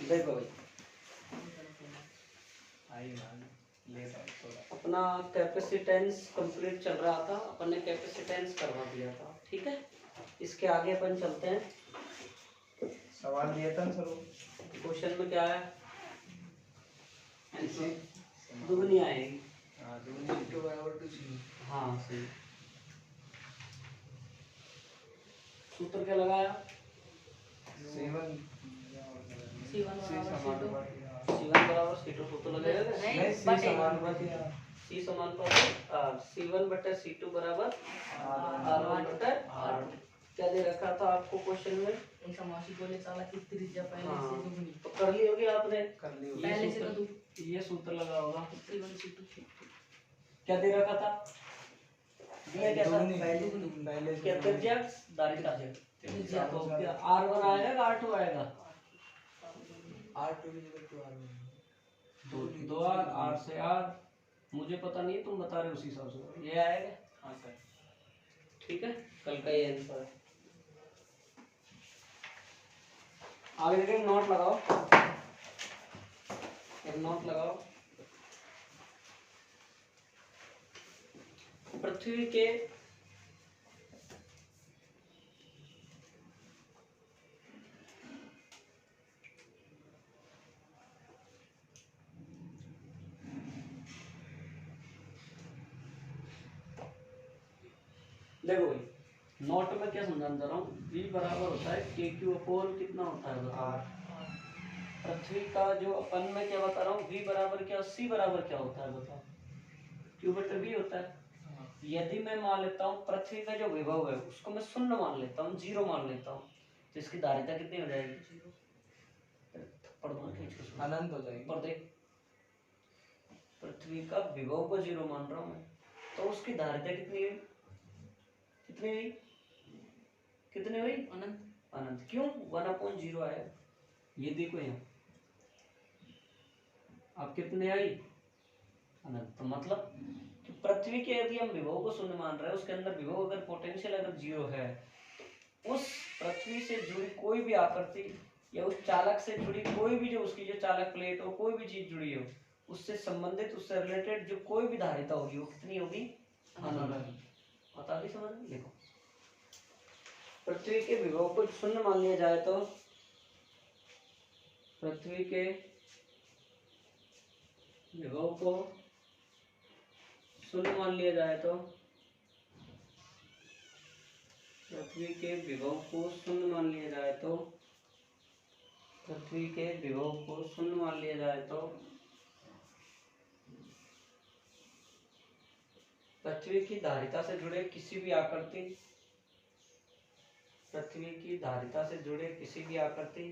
देखो भाई अपना कैपेसिटेंस कंप्लीट चल रहा था, अपन ने कैपेसिटेंस करवा दिया था, ठीक है। इसके आगे अपन चलते हैं। सवाल दिया था सर, क्वेश्चन में क्या है, दुगनी आएगी। हाँ सही। सूत्र क्या लगाया, C1 बराबर C2 सूत्र लगाएगा नहीं, C समानुपाती C समानुपाती C1 बटे C2 बराबर R1 बटे R2। क्या दे रखा था आपको क्वेश्चन में, एक समासी गोले चालक की त्रिज्या पहले हाँ, से दुगनी। तो कर ली होगी आपने, कर ली होगी। पहले से तो ये सूत्र लगा होगा। C1 C2 क्या दे रखा था, दिया क्या था, पहले क्या त्रिज्या दारिता तो क्या R1 आएगा या R2 आएगा, R2 की जगह तो R1 दो R से R, मुझे पता नहीं, तुम बता रहे हो उसी हिसाब से ये आएगा। हाँ सर, ठीक है, कल का ये आंसर है। आगे देखिए, नोट लगाओ, एक नोट लगाओ। पृथ्वी के देखो भाई, नोट में क्या समझाना चाह रहा हूँ, V बराबर होता है KQ अपॉन कितना होता है बताओ। पृथ्वी का जो अपन में क्या बता रहा हूँ, V बराबर क्या, C बराबर क्या होता है बताओ, Q बटे V होता है। यदि मैं मान लेता हूँ पृथ्वी का जो विभव है उसको मैं शून्य मान लेता हूँ, जीरो मान लेता हूँ, तो इसकी धारिता कितनी हो जाएगी, अनंत हो जाएगी। पर देख, पृथ्वी का विभव को जीरो मान रहा हूँ मैं, तो उसकी धारिता कितनी हुई, कितनी हुई, कितनी हुई, अनंत। अनंत। क्यों, 1/0 आया, ये देखो यहाँ, अब कितने आई, अनंत। तो मतलब कि पृथ्वी के यदि हम विभव को शून्य मान रहे हैं, उसके अंदर विभव अगर पोटेंशियल अगर जीरो है, उस पृथ्वी से जुड़ी कोई भी आकृति या उस चालक से जुड़ी कोई भी जो उसकी जो चालक प्लेट हो, कोई भी चीज जुड़ी हो, उससे संबंधित, उससे रिलेटेड जो कोई भी धारिता होगी वो कितनी होगी, अनंत। बता दी समझ में। देखो, पृथ्वी के विभव को शून्य मान लिया जाए तो, पृथ्वी के विभव को शून्य मान लिया जाए तो, पृथ्वी के विभव को शून्य मान लिया जाए तो, पृथ्वी के विभव को शून्य मान लिया जाए तो पृथ्वी की धारिता से जुड़े किसी भी आकृति, पृथ्वी की धारिता से जुड़े किसी भी आकृति,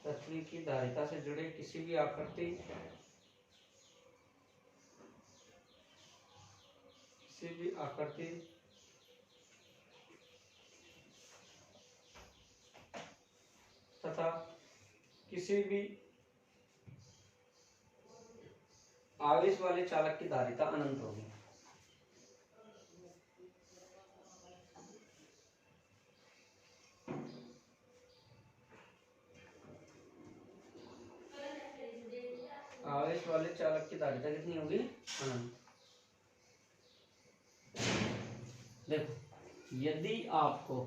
पृथ्वी की धारिता से जुड़े किसी भी आकृति, किसी भी आकृति तथा किसी भी आवेश वाले चालक की धारिता अनंत होगी। आवेश वाले चालक की धारिता कितनी होगी, अनंत। देखो, यदि आपको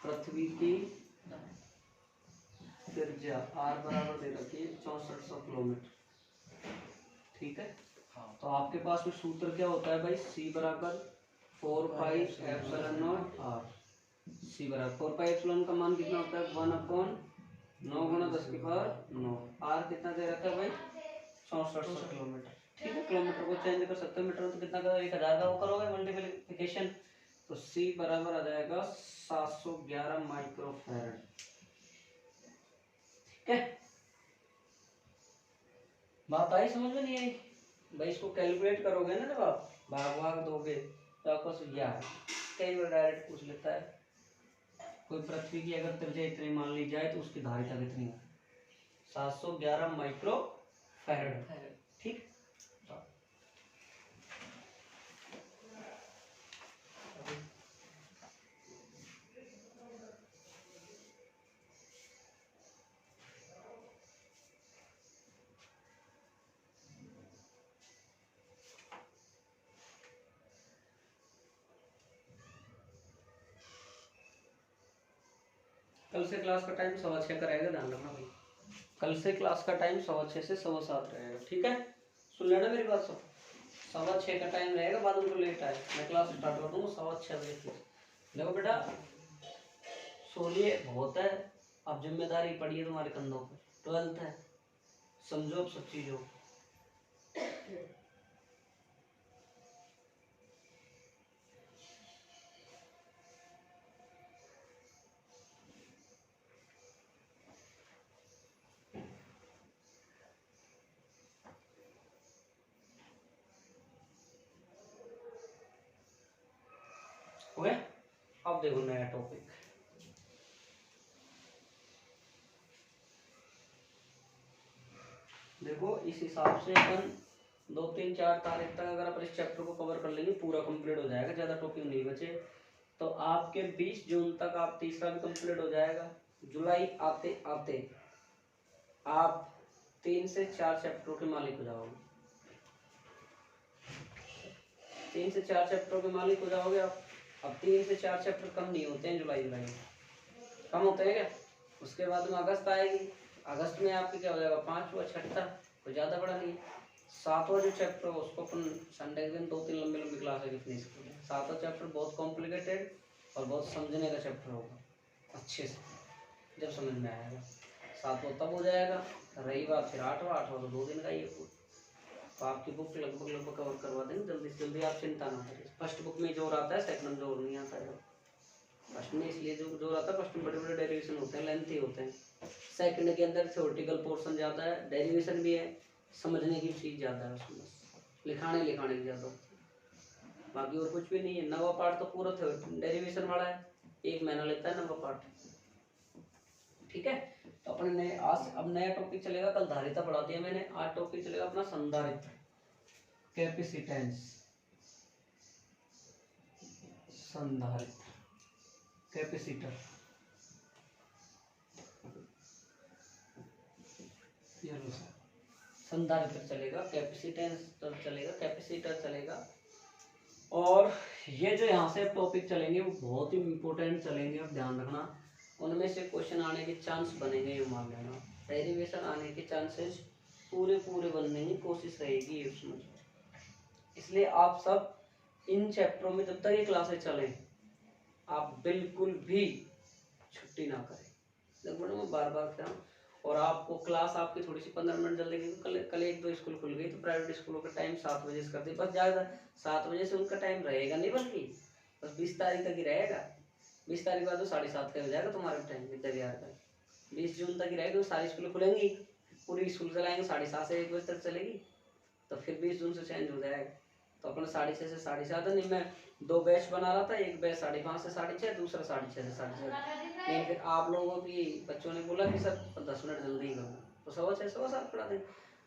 पृथ्वी की त्रिज्या r बराबर दे रखी है 6400 किलोमीटर, ठीक है, तो आपके पास में सूत्र क्या होता है भाई, C बराबर 4πε0 r। C बराबर 4πε का मान कितना होता है, 1/9 गुणा 10⁹ r कितना दे रखा है भाई, 6400 किलोमीटर, ठीक है। किलोमीटर को चेंज कर सकते हो मीटर में, तो कितना का 1000 का वो करोगे मल्टीप्लिकेशन, तो C बराबर आ जाएगा 711 माइक्रोफैरड, ठीक है। बात आई समझ में, नहीं आई भाई, इसको कैलकुलेट करोगे ना, जब आप भाग दोगे तो आपको यह है, कई बार डायरेक्ट पूछ लेता है, कोई पृथ्वी की अगर त्रिज्या इतनी मान ली जाए तो उसकी धारिता कितनी है, 711 माइक्रो फैरड, ठीक। कल से क्लास का टाइम 6:15 का रहेगा, ध्यान रखना भाई। कल से क्लास का टाइम 6:15 से 7:15 रहेगा, ठीक है? सुन लेना मेरी बात सब। 6:15 का टाइम रहेगा, बाद में तो लेट आए, मैं क्लास स्टार्ट कर दूँगा 6:15 बजे से। देखो बेटा, सोलिए बहुत है, अब जिम्मेदारी पड़ी है तुम्हारे कंधों पर, 12th है, समझो अब सब चीज़ों को। हो गया? अब देखो नया टॉपिक। देखो इस हिसाब से अपन 2, 3, 4 तारीख तक अगर अपन इस चैप्टर को कवर कर लेंगे, पूरा कंप्लीट हो जाएगा, ज़्यादा टॉपिक नहीं बचे। तो आपके 20 जून तक आप तीसरा भी कंप्लीट हो जाएगा। जुलाई आते आते आप 3 से 4 चैप्टरों के मालिक हो जाओगे। 3 से 4 चैप्टरों के मालिक हो जाओगे आप। अब 3 से 4 चैप्टर कम नहीं होते हैं जुलाई में, कम होते हैं क्या? उसके बाद में अगस्त आएगी, अगस्त में आपके क्या हो जाएगा, 5वां 6ठा, कोई ज़्यादा बड़ा नहीं। 7वां जो चैप्टर है उसको अपन संडे के दिन 2-3 लंबी लंबी क्लास है फिनिश करेंगे। 7वां चैप्टर बहुत कॉम्प्लिकेटेड और बहुत समझने का चैप्टर होगा, अच्छे से जब समझ में आएगा। 7वां तब हो जाएगा, रही बात फिर 8वां तो 2 दिन का ही है पूरा। तो आपकी बुक लगभग कवर करवा देंगे जल्दी से जल्दी, आप चिंता ना करिए। फर्स्ट बुक में जोर आता है, सेकंड में जोर नहीं आता है। फर्स्ट में इसलिए जो जोर आता है, फर्स्ट में बड़े बड़े डेरिवेशन होते हैं, लेंथी होते हैं। सेकंड के अंदर थ्योरेटिकल पोर्शन ज़्यादा है, डेरिवेशन भी है, समझने की चीज़ ज़्यादा है उसमें, लिखाने की ज़्यादा होती है, बाकी और कुछ भी नहीं है। 9वां पार्ट तो पूरा डेरिवेशन वाला है, 1 महीना लेता है 9वां पार्ट, ठीक है? तो अपने नए आज अब नया टॉपिक चलेगा, कल धारिता पढ़ा दिया मैंने, आज टॉपिक चलेगा अपना संधारित्र, कैपेसिटेंस, संधारित्र, कैपेसिटर, संधारित्र चलेगा, कैपेसिटेंस चलेगा, कैपेसिटर चलेगा। और ये जो यहाँ से टॉपिक चलेंगे वो बहुत ही इम्पोर्टेंट चलेंगे, अब ध्यान रखना। उनमें से क्वेश्चन आने के चांस बनेंगे, ये मान लेना। डेरिवेशन आने के चांसेस पूरे बनने की कोशिश रहेगी उसमें। इसलिए आप सब इन चैप्टरों में जब तक ये क्लासेस चलें, आप बिल्कुल भी छुट्टी ना करें। लगभग मैं बार कह रहा हूँ। और आपको क्लास आपकी थोड़ी सी 15 मिनट जल्दी गई, कल 1-2 स्कूल खुल गई तो प्राइवेट स्कूलों का टाइम 7 बजे से कर दी, बस ज़्यादा 7 बजे से उनका टाइम रहेगा नहीं, बल्कि बस 20 तारीख तक ही रहेगा। 20 तारीख बाद तो 7:30 का हो जाएगा तुम्हारा टाइम विद्या विहार का। 20 जून तक ही रहेगा, सारी स्कूलें खुलेंगी, पूरी स्कूल चलाएंगे, 7:30 से 1 बजे तक चलेगी। तो फिर 20 जून से चेंज हो जाएगा। तो अपना 6:30 से 7:30 नहीं, मैं 2 बैच बना रहा था, एक बैच 5:30 से 6:30, दूसरा 6:30 से 7:30। लेकिन फिर आप लोगों की बच्चों ने बोला कि सर 10 मिनट जल्दी ही करो, तो 6:15 7:15 पढ़ा देंगे।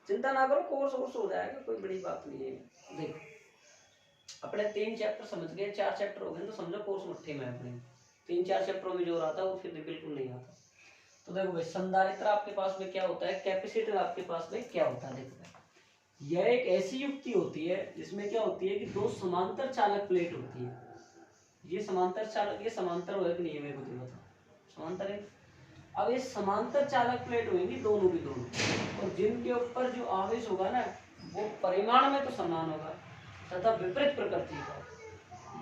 चिंता ना करो, कोर्स हो जाएगा, कोई बड़ी बात नहीं है। देखो अपने 3 चैप्टर समझ गए, 4 चैप्टर हो गए तो समझो कोर्स मुट्ठी में अपने। 3-4 चैप्टरों में जो आता है वो फिर बिल्कुल नहीं आता। तो देखो भाई, संधारित्र आपके पास में क्या होता है, कैपेसिटर आपके पास में क्या होता है। देखो यह एक ऐसी युक्ति होती है जिसमें क्या होती है कि 2 समांतर चालक प्लेट होती है। ये समांतर चालक, ये समांतर होगा कि नहीं है मेरे को तो बताओ, समांतर है। अब ये समांतर चालक प्लेट होंगी दोनों की दोनों, और जिनके ऊपर जो आवेश होगा ना वो परिमाण में तो समान होगा तथा विपरीत प्रकृति का।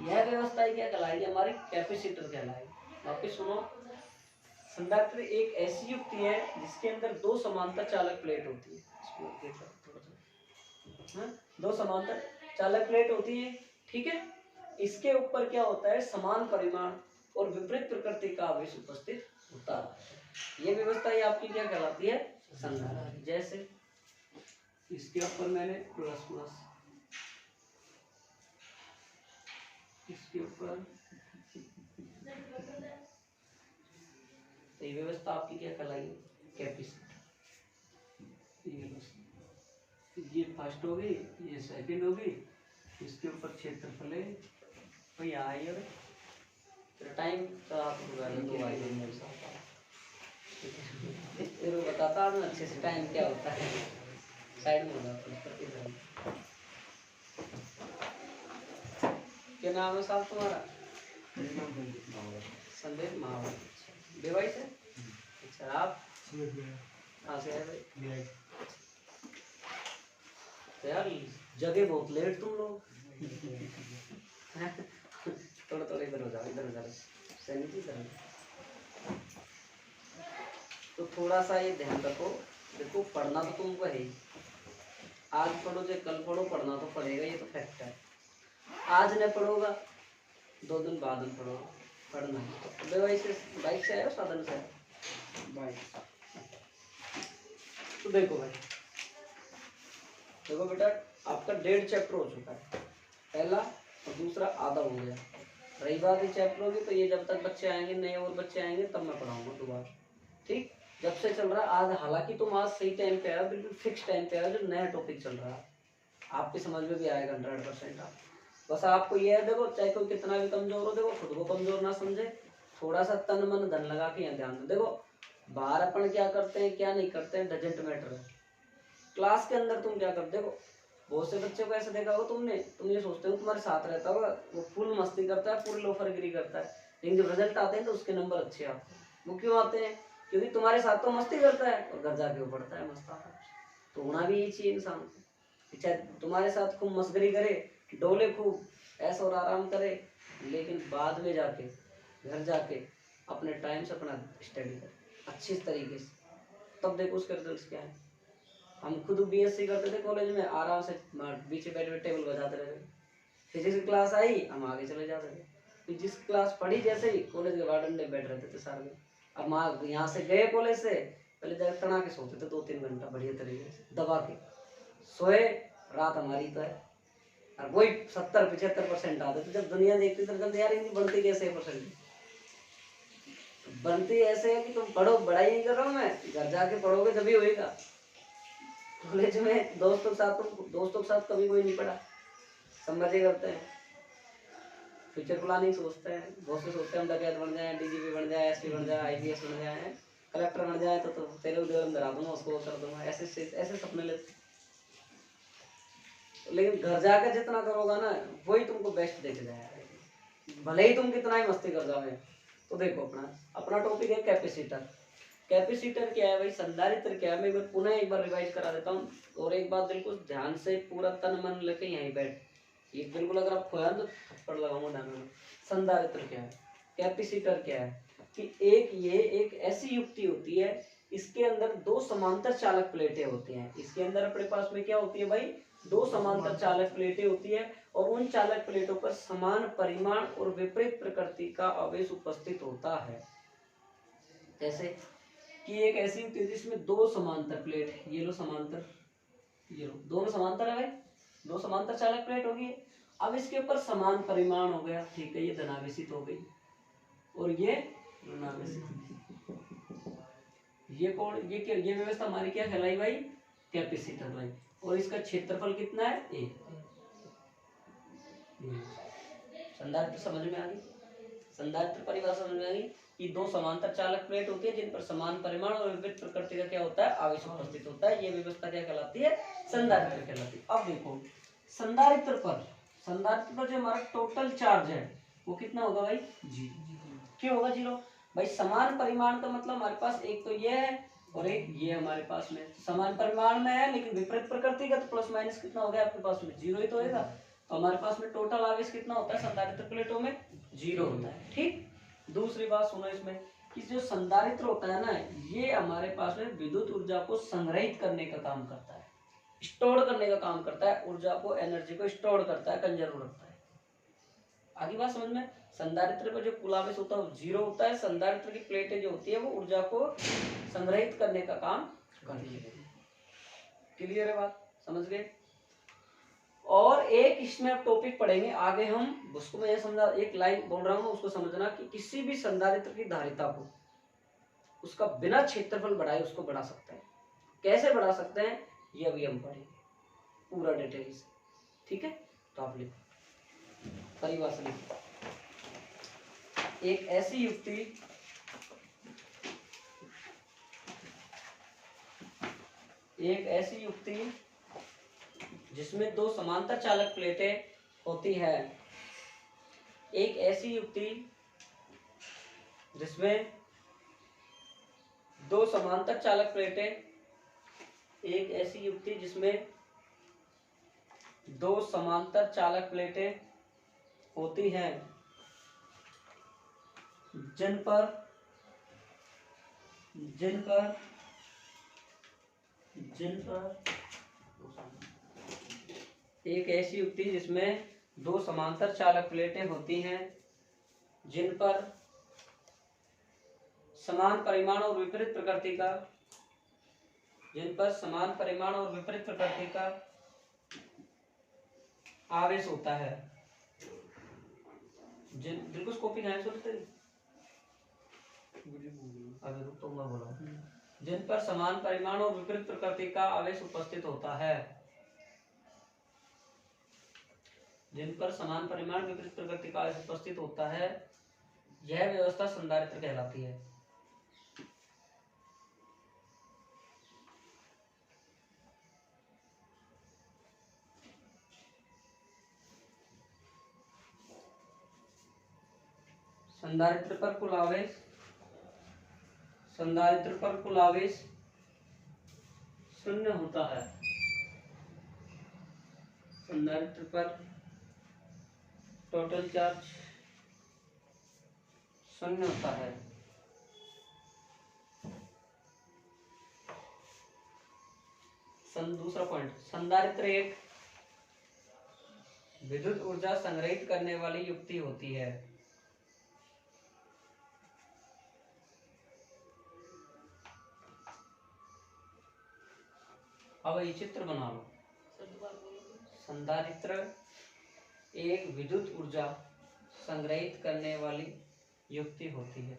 यह व्यवस्था ही क्या कहलाएगी, हमारी कैपेसिटर कहलाएगी। वापिस सुनो, संधारित्र एक ऐसी युक्ति है जिसके अंदर 2 समांतर चालक प्लेट होती है। हाँ? 2 समांतर चालक प्लेट होती है, ठीक है? इसके ऊपर क्या होता है, समान परिमाण और विपरीत प्रकृति का आवेश उपस्थित होता है। ये व्यवस्था ही आपकी क्या कहलाती है, संधारित्र। जैसे इसके ऊपर मैंने प्लस, इसके ऊपर, तो ये व्यवस्था आपकी क्या कहलाई, कैपेसिटर। ये फर्स्ट होगी, ये सेकंड होगी, इसके ऊपर क्षेत्रफल है भाई आई, और टाइम तो आप फिर बताता हूँ अच्छे से टाइम क्या होता है। साइड में होगा क्या नाम है साहब तुम्हारा, संदेश महावर, डिवाइस है। शराब सीट में कहाँ से है भाई? ब्लैक तो यार जगह बहुत लेट तुम लोग। थोड़ा थोड़ा इधर हो जाओ, इधर हो जाओ, सैनिक इधर हो जाओ। तो थोड़ा सा ये ध्यान रखो, देखो पढ़ना तो तुमको है ही, आज पढ़ो चाहे कल पढ़ो, पढ़ना तो पड़ेगा, ये तो फैक्ट है। आज नहीं पढ़ोगा 2 दिन बाद में पढ़ोगा, पढ़ना है। तो भाई से बाइक से आया साधन से आया? बाइक तो देखो भाई, देखो बेटा आपका 1.5 चैप्टर हो चुका है, पहला और दूसरा आधा हो गया। रही बात ये चैप्टरों की, तो ये जब तक बच्चे आएंगे, नए और बच्चे आएंगे, तब मैं पढ़ाऊंगा दोबारा, ठीक। जब से चल रहा है आज, हालांकि तुम आज सही टाइम पे आया, बिल्कुल फिक्स टाइम पे आया, जो नया टॉपिक चल रहा है आपकी समझ में भी आएगा 100%। आप बस आपको ये है, देखो चाहे कोई कितना भी कमजोर हो, देखो खुद को कमजोर ना समझे, थोड़ा सा तन मन धन लगा के यहाँ ध्यान दो। देखो बाहर अपन क्या करते हैं क्या नहीं करते हैं डजेंट मैटर, क्लास के अंदर तुम क्या करते हो। बहुत से बच्चों को ऐसे देखा होगा तुमने, तुम ये सोचते हो तुम्हारे साथ रहता होगा, वो फुल मस्ती करता है, पूरी लोफरगिरी करता है, लेकिन जब रिजल्ट आते हैं तो उसके नंबर अच्छे आते हैं। वो क्यों आते हैं? क्योंकि तुम्हारे साथ तो मस्ती करता है और घर जाके वो पढ़ता है मस्ता। तो होना भी यही चाहिए इंसान को, चाहे तुम्हारे साथ खूब मस्करी करे, डोले खूब, ऐसा और आराम करे, लेकिन बाद में जाके घर जाके अपने टाइम से अपना स्टडी करे अच्छी तरीके से, तब देखो उसके रिजल्ट क्या है। हम खुद बीएससी करते थे कॉलेज में, आराम से पीछे बैठ बैठ टेबल बजाते रहते, फिजिक्स की क्लास आई हम आगे चले जाते थे, फिजिक्स क्लास पढ़ी जैसे ही कॉलेज के वार्डन में बैठ रहते थे सारे। अब माँ यहाँ से गए कॉलेज से, पहले जाकर तना के सोते थे 2-3 घंटा बढ़िया तरीके से दबा के सोए, रात हमारी तो है। और वही 70-75% आते थे, जब दुनिया देखती तो कहते यार इनकी बनती कैसे परसेंट, बनती ऐसे है कि तुम पढ़ो, पढ़ाई नहीं कर रहा हूँ मैं, घर जाके पढ़ोगे तभी होएगा। कॉलेज में दोस्तों के साथ कभी कोई नहीं पढ़ा, सब मजे करते हैं, फ्यूचर प्लानिंग सोचते हैं, बहुत से सोचते हैं हम डकैत बन जाए, डीजीपी बन जाए, एसपी बन जाए, आईपीएस बन जाए, कलेक्टर बन जाए, तो तेरे उधर अंदर आ दूंगा, उसको कर दूंगा, ऐसे सपने लेते। लेकिन घर जाकर जितना करोगा ना वही तुमको बेस्ट देके जाएगा, भले ही तुम कितना ही मस्ती कर जाओगे। तो देखो अपना अपना टॉपिक है कैपेसिटर। कैपेसिटर क्या है भाई, संधारित्र क्या है, मैं पुनः एक बार रिवाइज करा देता हूँ। और एक बात बिल्कुल ध्यान से पूरा तन मन लेके यहीं बैठ, ये बिल्कुल अगर आप खोया तो थप्पड़ लगाऊंगा ध्यान में। संधारित्र क्या है, कैपेसिटर क्या है, कि ये एक ऐसी युक्ति होती है, इसके अंदर 2 समांतर चालक प्लेटें होती हैं। इसके अंदर अपने पास में क्या होती है भाई, 2 समांतर चालक प्लेटें होती है, और उन चालक प्लेटों पर समान परिमाण और विपरीत प्रकृति का आवेश उपस्थित होता है। जैसे कि एक ऐसी युक्ति है जिसमें 2 समांतर प्लेट है, ये लो समांतर, ये लो दोनों समांतर है भाई, 2 समांतर चालक प्लेट होगी। अब इसके ऊपर समान परिमाण हो गया, ठीक है, ये धनावेशित हो गई और ये ऋणावेशित। ये कौन, ये क्या, ये व्यवस्था हमारी क्या कहलाई भाई, कैपेसिटर भाई। और इसका क्षेत्रफल कितना है, 1। संधारित्र समझ में आ गई, संधारित्र परिभाषा समझ में आ गई कि 2 समांतर चालक प्लेट होती है जिन पर समान परिमाण और विपरीत प्रकृति का क्या होता है, आवेश उपस्थित होता है। ये व्यवस्था क्या कहलाती है, संधारित्र कहलाती है। अब देखो संधारित्र पर जो हमारा टोटल चार्ज है वो कितना होगा भाई, 0। क्यों होगा 0 भाई, समान परिमाण का मतलब हमारे पास एक तो ये है और एक ये हमारे पास में समान परिमाण में है, लेकिन विपरीत प्रकृति का, तो प्लस माइनस कितना हो गया आपके पास में, 0 ही तो होगा। तो हमारे पास में टोटल आवेश कितना होता है संधारित्र प्लेटों में, 0 होता है, ठीक। दूसरी बात सुनो इसमें, कि जो संधारित्र होता है ना, ये हमारे पास में विद्युत ऊर्जा को संग्रहित करने का काम करता है, स्टोर करने का काम करता है, ऊर्जा को, एनर्जी को स्टोर करता है, कंजर्व रखता है। आगे बात समझ में, संधारित्र पर जो कुल आवेश होता है वो 0 होता है। संधारित्र की प्लेटें जो होती है वो ऊर्जा को संग्रहित करने का काम करती है। क्लियर है बात, समझ गए। और एक इसमें अब टॉपिक पढ़ेंगे आगे हम, उसको मैं ये समझा, एक लाइन बोल रहा हूँ उसको समझना, कि किसी भी संधारित्र की धारिता को उसका बिना क्षेत्रफल बढ़ाए उसको बढ़ा सकते हैं। कैसे बढ़ा सकते हैं ये अभी हम पढ़ेंगे पूरा डिटेल से, ठीक है। तो आप लिखो परिभाषा लिखो, एक ऐसी युक्ति जिसमें 2 समांतर चालक प्लेटें होती है, एक ऐसी युक्ति जिसमें दो समांतर चालक प्लेटें, एक ऐसी युक्ति जिसमें दो समांतर चालक प्लेटें होती हैं जिन पर एक ऐसी युक्ति जिसमें दो समांतर चालक प्लेटें होती हैं जिन पर समान परिमाण और विपरीत प्रकृति का आवेश होता है। बिल्कुल कॉपी है सुनते अगर तो मैं बोला जिन पर समान परिमाण और विपरीत प्रकृति का आवेश उपस्थित होता है, जिन पर समान परिमाण विपरीत प्रकृति का आवेश उपस्थित होता है, यह व्यवस्था संधारित्र कहलाती है। संधारित्र पर कुल आवेश शून्य होता है। संधारित्र पर टोटल चार्ज शून्य होता है। दूसरा पॉइंट, संधारित्र एक विद्युत ऊर्जा संग्रहित करने वाली युक्ति होती है। अब ये चित्र बना लो। संधारित्र एक विद्युत ऊर्जा संग्रहित करने वाली युक्ति होती है।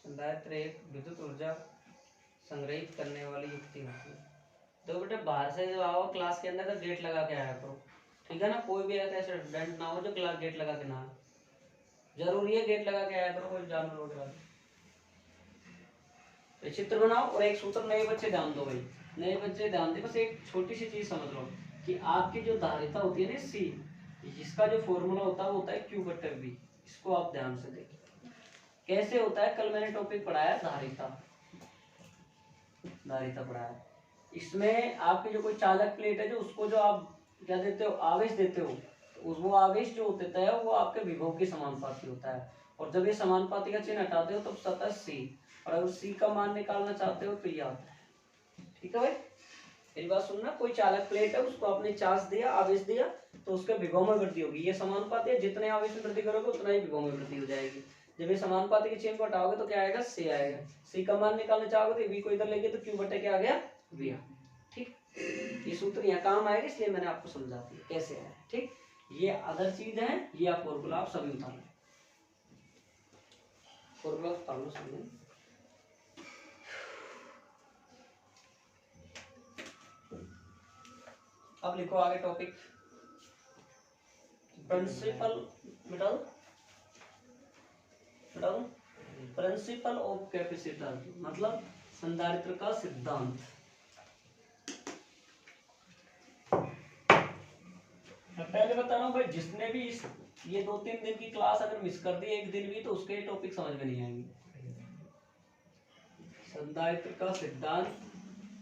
संधारित्र एक विद्युत ऊर्जा संग्रहित करने वाली युक्ति होती है। तो बेटे बाहर से जब आओ क्लास के अंदर तो गेट लगा के आया करो, ठीक है ना। कोई भी ऐसा स्टूडेंट ना हो जो क्लास गेट लगा के ना आए, जरूरी है गेट लगा के आया करो। कोई जानवर वगैरह तो चित्र बनाओ और एक सूत्र नए बच्चे ध्यान दो भाई, नए बच्चे ध्यान दे। बस एक छोटी सी चीज समझ लो कि आपकी जो धारिता होती है ना सी, जिसका जो फॉर्मूला होता है वो होता है Q/V। इसको आप ध्यान से देखिए कैसे होता है। कल मैंने टॉपिक पढ़ाया धारिता पढ़ाया। इसमें आपकी जो कोई चालक प्लेट है, जो उसको जो आप क्या देते हो, आवेश देते हो, तो वो आवेश जो होता है वो आपके विभव के समानुपाती होता है। और जब ये समानुपाती का चिन्ह हटाते हो तब सतह सी, और अगर सी का मान निकालना चाहते हो तो ये आता है। ठीक है भाई, मेरी बात सुनना। कोई चालक प्लेट है, उसको आपने चार्ज दिया, आवेश दिया, तो उसके विभव में वृद्धि होगी। ये समानुपाती है, जितने आवेश में वृद्धि करोगे उतना ही विभव में वृद्धि हो जाएगी। जब ये समानुपाती के चिन्ह को हटाओगे तो क्या आएगा, सी आएगा। सी का मान निकालना चाहोगे तो वी को इधर लेके तो क्यू बटे क्या आ गया, वी। ठीक, ये सूत्र यहाँ काम आएगा, इसलिए मैंने आपको समझा दिया कैसे आया। ठीक, ये अदर चीज है, ये आप फॉर्मूला आप सभी उतार लो, फॉर्मूला उतार लो सभी। अब लिखो आगे topic, principle principle of capacitor, मतलब संधारित्र का सिद्धांत। पहले बता रहा हूं भाई, जिसने भी ये 2-3 दिन की क्लास अगर मिस कर दी एक दिन भी, तो उसके टॉपिक समझ में नहीं आएंगे। संधारित्र का सिद्धांत,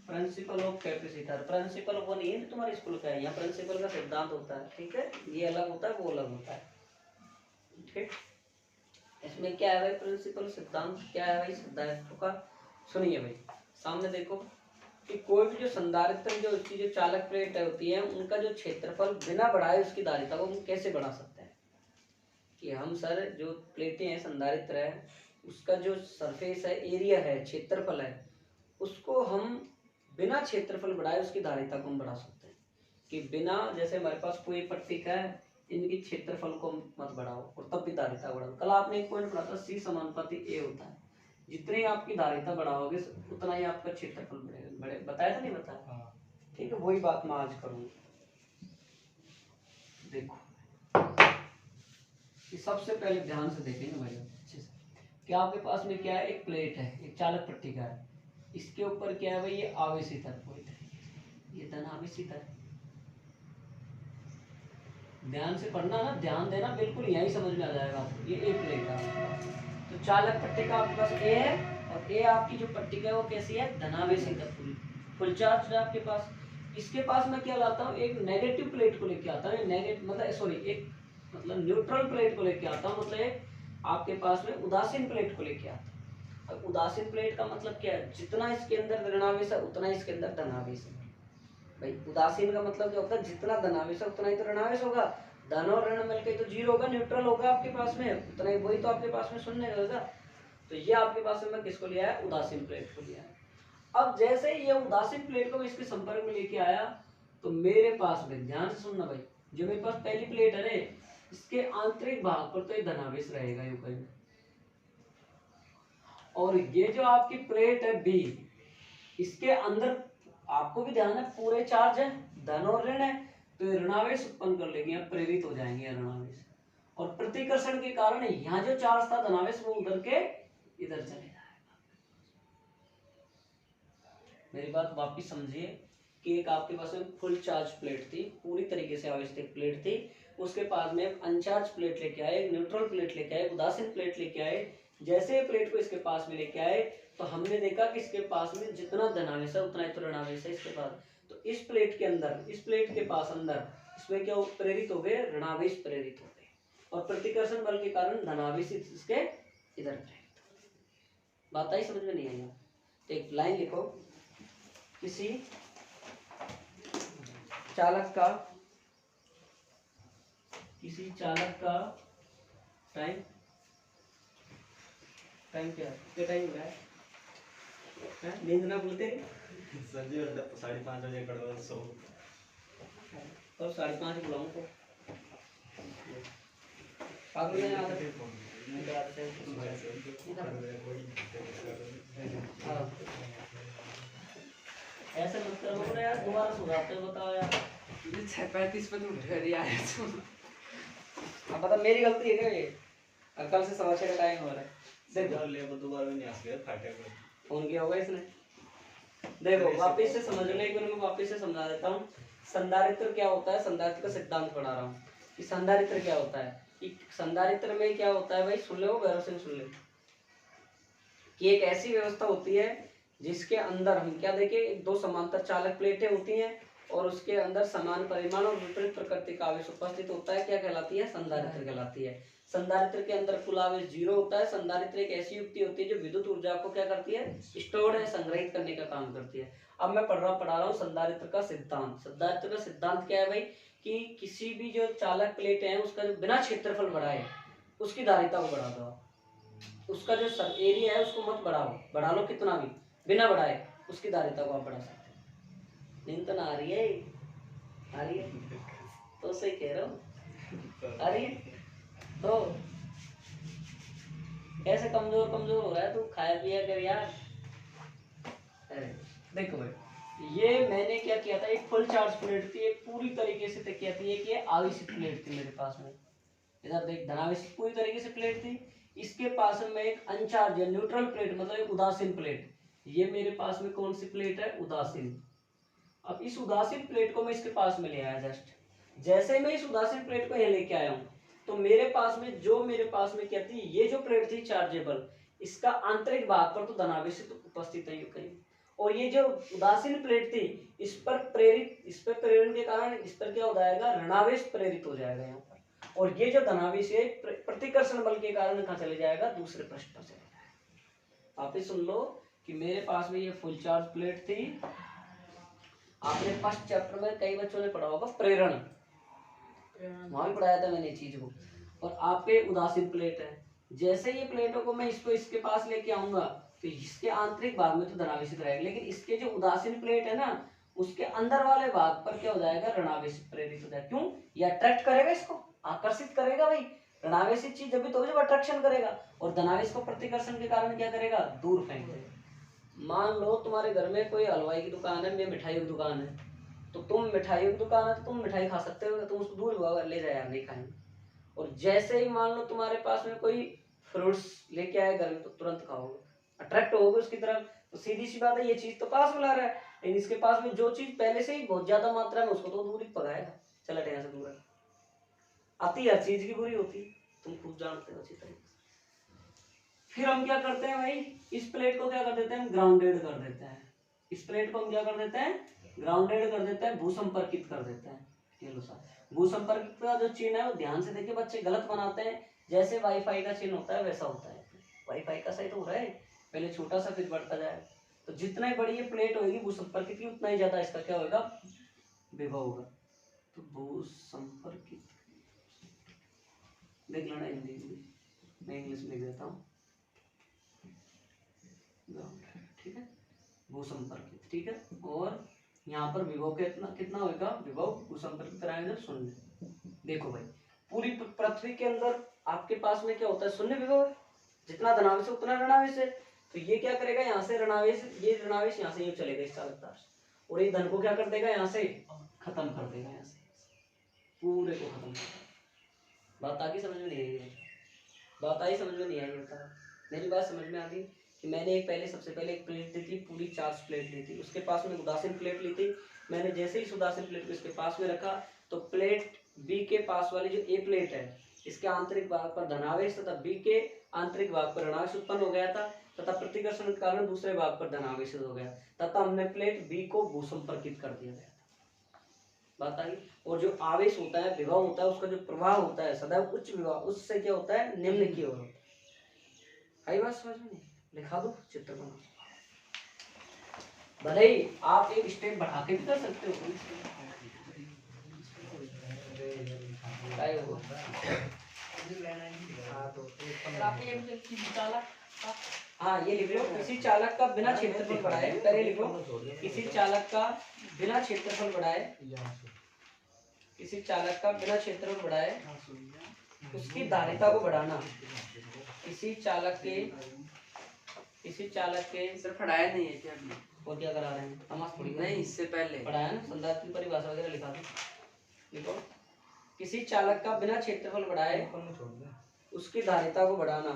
प्रिंसिपल ऑफ कैपेसिटर। प्रिंसिपल वो नहीं है तुम्हारे स्कूल का है, यहाँ प्रिंसिपल का सिद्धांत होता है। ठीक है, ये अलग होता है, वो अलग होता है। ठीक, इसमें क्या है भाई, प्रिंसिपल सिद्धांत क्या है भाई संधारित्र का। सुनिए भाई, सामने देखो कि कोई भी जो संधारित्र जो उसकी जो चालक प्लेट होती है, उनका जो क्षेत्रफल बिना बढ़ाए उसकी धारिता को हम कैसे बढ़ा सकते हैं। कि हम सर जो प्लेटें हैं, संधारित्र है, उसका जो सरफेस है, एरिया है, क्षेत्रफल है, उसको हम बिना क्षेत्रफल बढ़ाए उसकी धारिता को हम बढ़ा सकते हैं। कि बिना, जैसे हमारे पास कोई पट्टिका है, इनकी क्षेत्रफल को मत बढ़ाओ और तब भी धारिता बढ़ाओ। कल आपने एक पॉइंट पढ़ा था, C समानुपाती A होता है। जितनी आपकी धारिता बढ़ाओगे उतना ही आपका क्षेत्रफल बढ़ेगा। बताया था नहीं बताया? ठीक है, वही बात मैं आज करूंगा। देखो ये सबसे पहले ध्यान से देखेंगे भाई अच्छे से कि आपके पास में क्या है, एक प्लेट है, एक चालक पट्टिका है, इसके ऊपर क्या है भाई, ये आवेशी तत्व, ये धन आवेशी तत्व। ध्यान से पढ़ना ना, ध्यान देना, बिल्कुल यही समझ में आ जाएगा आपको। ये एक प्लेट है, तो चालक पट्टिका आपके पास ए है और ए आपकी जो पट्टिका है वो कैसी है, धनावेशित है, पूरी फुल चार्ज है आपके पास। इसके पास मैं क्या लाता हूँ, एक नेगेटिव प्लेट को लेके आता हूँ, नेगेटिव मतलब सॉरी एक मतलब न्यूट्रल प्लेट को लेके आता हूँ, मतलब एक आपके पास में उदासीन प्लेट को लेके आता हूँ। अब उदासीन प्लेट का मतलब क्या है, जितना इसके अंदर ऋणावेश है उतना इसके अंदर धनावेश है। भाई उदासीन का मतलब क्या होता है, जितना धनावेश है उतना ही तो ऋणावेश होगा, धन और ऋण मिलकर तो जीरो होगा, न्यूट्रल होगा आपके पास में, उतना ही वही तो आपके पास में शून्य रहेगा। तो ये आपके पास में मैं किसको लिया है, उदासीन प्लेट को लिया है। अब जैसे ही ये उदासीन प्लेट को मैं इसके संपर्क में लेके आया तो मेरे पास में, ध्यान से सुनना भाई, जो मेरे पास पहली प्लेट है रे, इसके आंतरिक भाग पर तो ये धनावेश रहेगा यूं कहीं, और ये जो आपकी प्लेट है बी, इसके अंदर आपको भी ध्यान है पूरे चार्ज है, धन और ऋण है, तो ये ऋणावेश उत्पन्न कर लेंगे, प्रेरित हो जाएंगे ऋणावेश, और प्रतिकर्षण के कारण यहाँ जो चार्ज था धनावेश वो उधर के इधर चले जाएगा। मेरी बात वापिस समझिए कि एक आपके पास में फुल चार्ज प्लेट थी, पूरी तरीके से आवेशित प्लेट थी, उसके पास में एक अनचार्ज प्लेट लेके आए, न्यूट्रल प्लेट लेके आए, उदासीन प्लेट लेके आए। जैसे प्लेट को इसके पास में लेके आए तो हमने देखा कि इसके पास में जितना धनावेश है उतना ही तो ऋणावेश है इसके पास। तो इस प्लेट के अंदर, इस प्लेट के पास अंदर इसमें क्या प्रेरित हो गए, ऋणावेश प्रेरित हो गए, और प्रतिकर्षण बल के कारण धनावेश इसके इधर प्रेरित हो गए। बात आई समझ में नहीं आई? तो एक लाइन लिखो, किसी चालक का टाइम क्या टाइम हो रहा है, नींद ना बोलते सर जी 5:30 बजे कर सो और 5:30 बुलाऊं को पागल नहीं आदत ऐसे मत करो ना यार, दोबारा सो जाते हो, बताओ यार। 6:35 पे तो उठ गए यार। अब बता मेरी गलती है क्या ये? कल से 6:15 का टाइम हो रहा है, देखो ले दोबारा भी नहीं आ गया फाटे को फोन किया होगा इसने। देखो वापस से समझ लो, एक बार मैं वापस से समझा देता हूँ। संधारित्र क्या होता है, संधारित्र का सिद्धांत पढ़ा रहा हूँ कि संधारित्र क्या होता है। कि संधारित्र में क्या होता है भाई, सुन लो गौरव से सुन ले, कि एक ऐसी व्यवस्था होती है जिसके अंदर हम क्या देखें, दो समांतर चालक प्लेटें होती हैं और उसके अंदर समान परिमाण और विपरीत प्रकृति का आवेश उपस्थित होता है, क्या कहलाती है, संधारित्र कहलाती है। संधारित्र के अंदर कुल आवेश 0 होता है। संधारित्र एक ऐसी युक्ति होती है जो विद्युत ऊर्जा को क्या करती है, स्टोर है, संग्रहित करने का काम करती है। अब मैं पढ़ा रहा हूँ संधारित्र का सिद्धांत। संधारित्र का सिद्धांत क्या है भाई, कि किसी भी जो चालक प्लेट है उसका जो बिना क्षेत्रफल बढ़ाए उसकी धारिता को बढ़ा दो, उसका जो एरिया है उसको मत बढ़ाओ, बढ़ा लो कितना भी, बिना बढ़ाए उसकी धारिता को आप बढ़ा सकते हो। नींद तो ना आ रही है, आ रही है तो सही कह रहा हूँ, आ रही है तो ऐसे कमजोर हो रहा है तू, खाया पिया कर यार। देखो भाई, ये मैंने क्या किया था, एक फुल चार्ज प्लेट थी, एक पूरी तरीके से तक किया थी, एक ये आवेशित प्लेट थी मेरे पास में, इधर देख धनावेशित पूरी तरीके से प्लेट थी। इसके पास में एक अनचार्ज या न्यूट्रल प्लेट मतलब एक उदासीन प्लेट, ये मेरे पास में कौन सी प्लेट है, उदासीन। अब इस उदासीन प्लेट को मैं इसके पास में ले आया, जस्ट जैसे ही मैं इस उदासीन प्लेट को यहाँ लेके आया हूँ तो मेरे पास में क्या थी, ये जो प्लेट थी चार्जेबल, इसका आंतरिक भाग पर तो धनावेशित उपस्थित है कहीं, और ये जो उदासीन प्लेट थी इस पर प्रेरण के कारण इस पर क्या हो जाएगा, ऋणावेश प्रेरित हो जाएगा यहाँ पर, और ये जो धनावेश है प्रतिकर्षण बल के कारण कहाँ चले जाएगा, दूसरे पृष्ठ पर चले जाएगा। आप ही सुन लो कि मेरे पास में ये फुल चार्ज प्लेट थी, आपने फर्स्ट चैप्टर में कई बच्चों ने पढ़ा होगा प्रेरण, वहां भी पढ़ाया था मैंने चीज को, और आपके उदासीन प्लेट है। जैसे ये प्लेटों को मैं इसके पास लेके आऊंगा तो इसके आंतरिक भाग में तो धनावेशित रहेगा, लेकिन इसके जो उदासीन प्लेट है ना उसके अंदर वाले भाग पर क्या हो जाएगा, ऋणावेशित प्रेरित हो जाएगा। क्यों, ये अट्रैक्ट करेगा, इसको आकर्षित करेगा भाई, ऋणावेशित चीज जब भी तो जब अट्रैक्शन करेगा, और धनावेश को प्रतिकर्षण के कारण क्या करेगा, दूर फेंक देगा। मान लो तुम्हारे घर में कोई हलवाई की दुकान है, मेरी मिठाई की दुकान है, तो तुम मिठाइयों की दुकान है तो तुम मिठाई खा सकते हो, तुम उसको दूर भगाओ, ले जाए यार नहीं खाएंगे। और जैसे ही मान लो तुम्हारे पास में कोई फ्रूट्स लेके आए घर में तो तुरंत खाओगे, अट्रैक्ट होगे उसकी तरफ। तो सीधी सी बात है, ये चीज तो पास में ला रहा है, लेकिन इसके पास में जो चीज पहले से ही बहुत ज्यादा मात्रा में, उसको तो दूर ही भगाएगा, चला यहाँ से दूर आती, हर चीज की बुरी होती, तुम खुद जानते हो अच्छी तरीके से। फिर हम क्या करते हैं भाई, इस प्लेट को क्या कर देते हैं, हम ग्राउंडेड कर देते हैं। इस प्लेट को हम क्या कर देते हैं, ग्राउंडेड कर देते हैं, भूसंपर्कित कर देते हैं। ये लो साहब, भूसंपर्कित का जो चिन्ह है वो ध्यान से देखिए, बच्चे गलत बनाते हैं। जैसे वाईफाई का चिन्ह होता है वैसा होता है। वाईफाई का सही तो हो रहा है, पहले छोटा सा फिर बढ़ता जाए। तो जितना ही बड़ी ये प्लेट होगी भूसंपर्कित की, उतना ही ज्यादा इसका क्या होगा, विभव होगा। तो भूसंपर्कित देख लेना हिंदी में, मैं इंग्लिश में लिख देता हूँ, ठीक है, भूसंपर्कित, ठीक है। और यहाँ पर विभव कितना कितना होगा, विभव भूसंपर्कित कराएंगे जब शून्य। देखो भाई, पूरी पृथ्वी के अंदर आपके पास में क्या होता है, शून्य विभव है। जितना धनावेश है उतना ऋणावेश है। तो ये क्या करेगा, यहाँ से ऋणावेश, ये ऋणावेश यहाँ से यूं चलेगा इस चालकता से, और ये धन को क्या कर देगा, यहाँ से खत्म कर देगा, यहाँ से पूरे को खत्म कर देगा। बात आगे समझ में नहीं आई, बात आई समझ में नहीं आई होता। मेरी बात समझ में आ गई कि मैंने एक पहले सबसे पहले एक प्लेट ली थी, पूरी चार्ज प्लेट ली थी, उसके पास में उदासीन प्लेट ली थी। मैंने जैसे ही इस उदासीन प्लेट को इसके पास में रखा, तो प्लेट बी के पास वाली जो ए प्लेट है, इसके आंतरिक भाग पर धनावेश तथा बी के आंतरिक भाग पर ऋणावेश उत्पन्न हो गया था, तथा प्रतिकर्षण के कारण दूसरे भाग पर धनावेश हो गया, तथा हमने प्लेट बी को भूसंपर्कित कर दिया गया। बात आई। और जो आवेश होता है, विभव होता है, उसका जो प्रवाह होता है सदैव उच्च विभव, उससे क्या होता है, निम्न की ओर होता है। आई बात समझ में नहीं, लिखा दो चित्र बना, भले ही आप एक स्टेप बढ़ा के भी कर सकते हो। हाँ ये लिख लो, किसी चालक का बिना क्षेत्रफल बढ़ाए, पहले लिखो, किसी चालक का बिना क्षेत्रफल बढ़ाए, किसी चालक का बिना क्षेत्रफल बढ़ाए उसकी धारिता को बढ़ाना। किसी चालक के सर पढ़ाया नहीं है क्या अभी? वो क्या करा रहे हैं, हम थोड़ी नहीं, इससे पहले पढ़ाया ना, संदर्भ की परिभाषा वगैरह लिखा दो। लिखो, किसी चालक का बिना क्षेत्रफल बढ़ाए उसकी धारिता को बढ़ाना,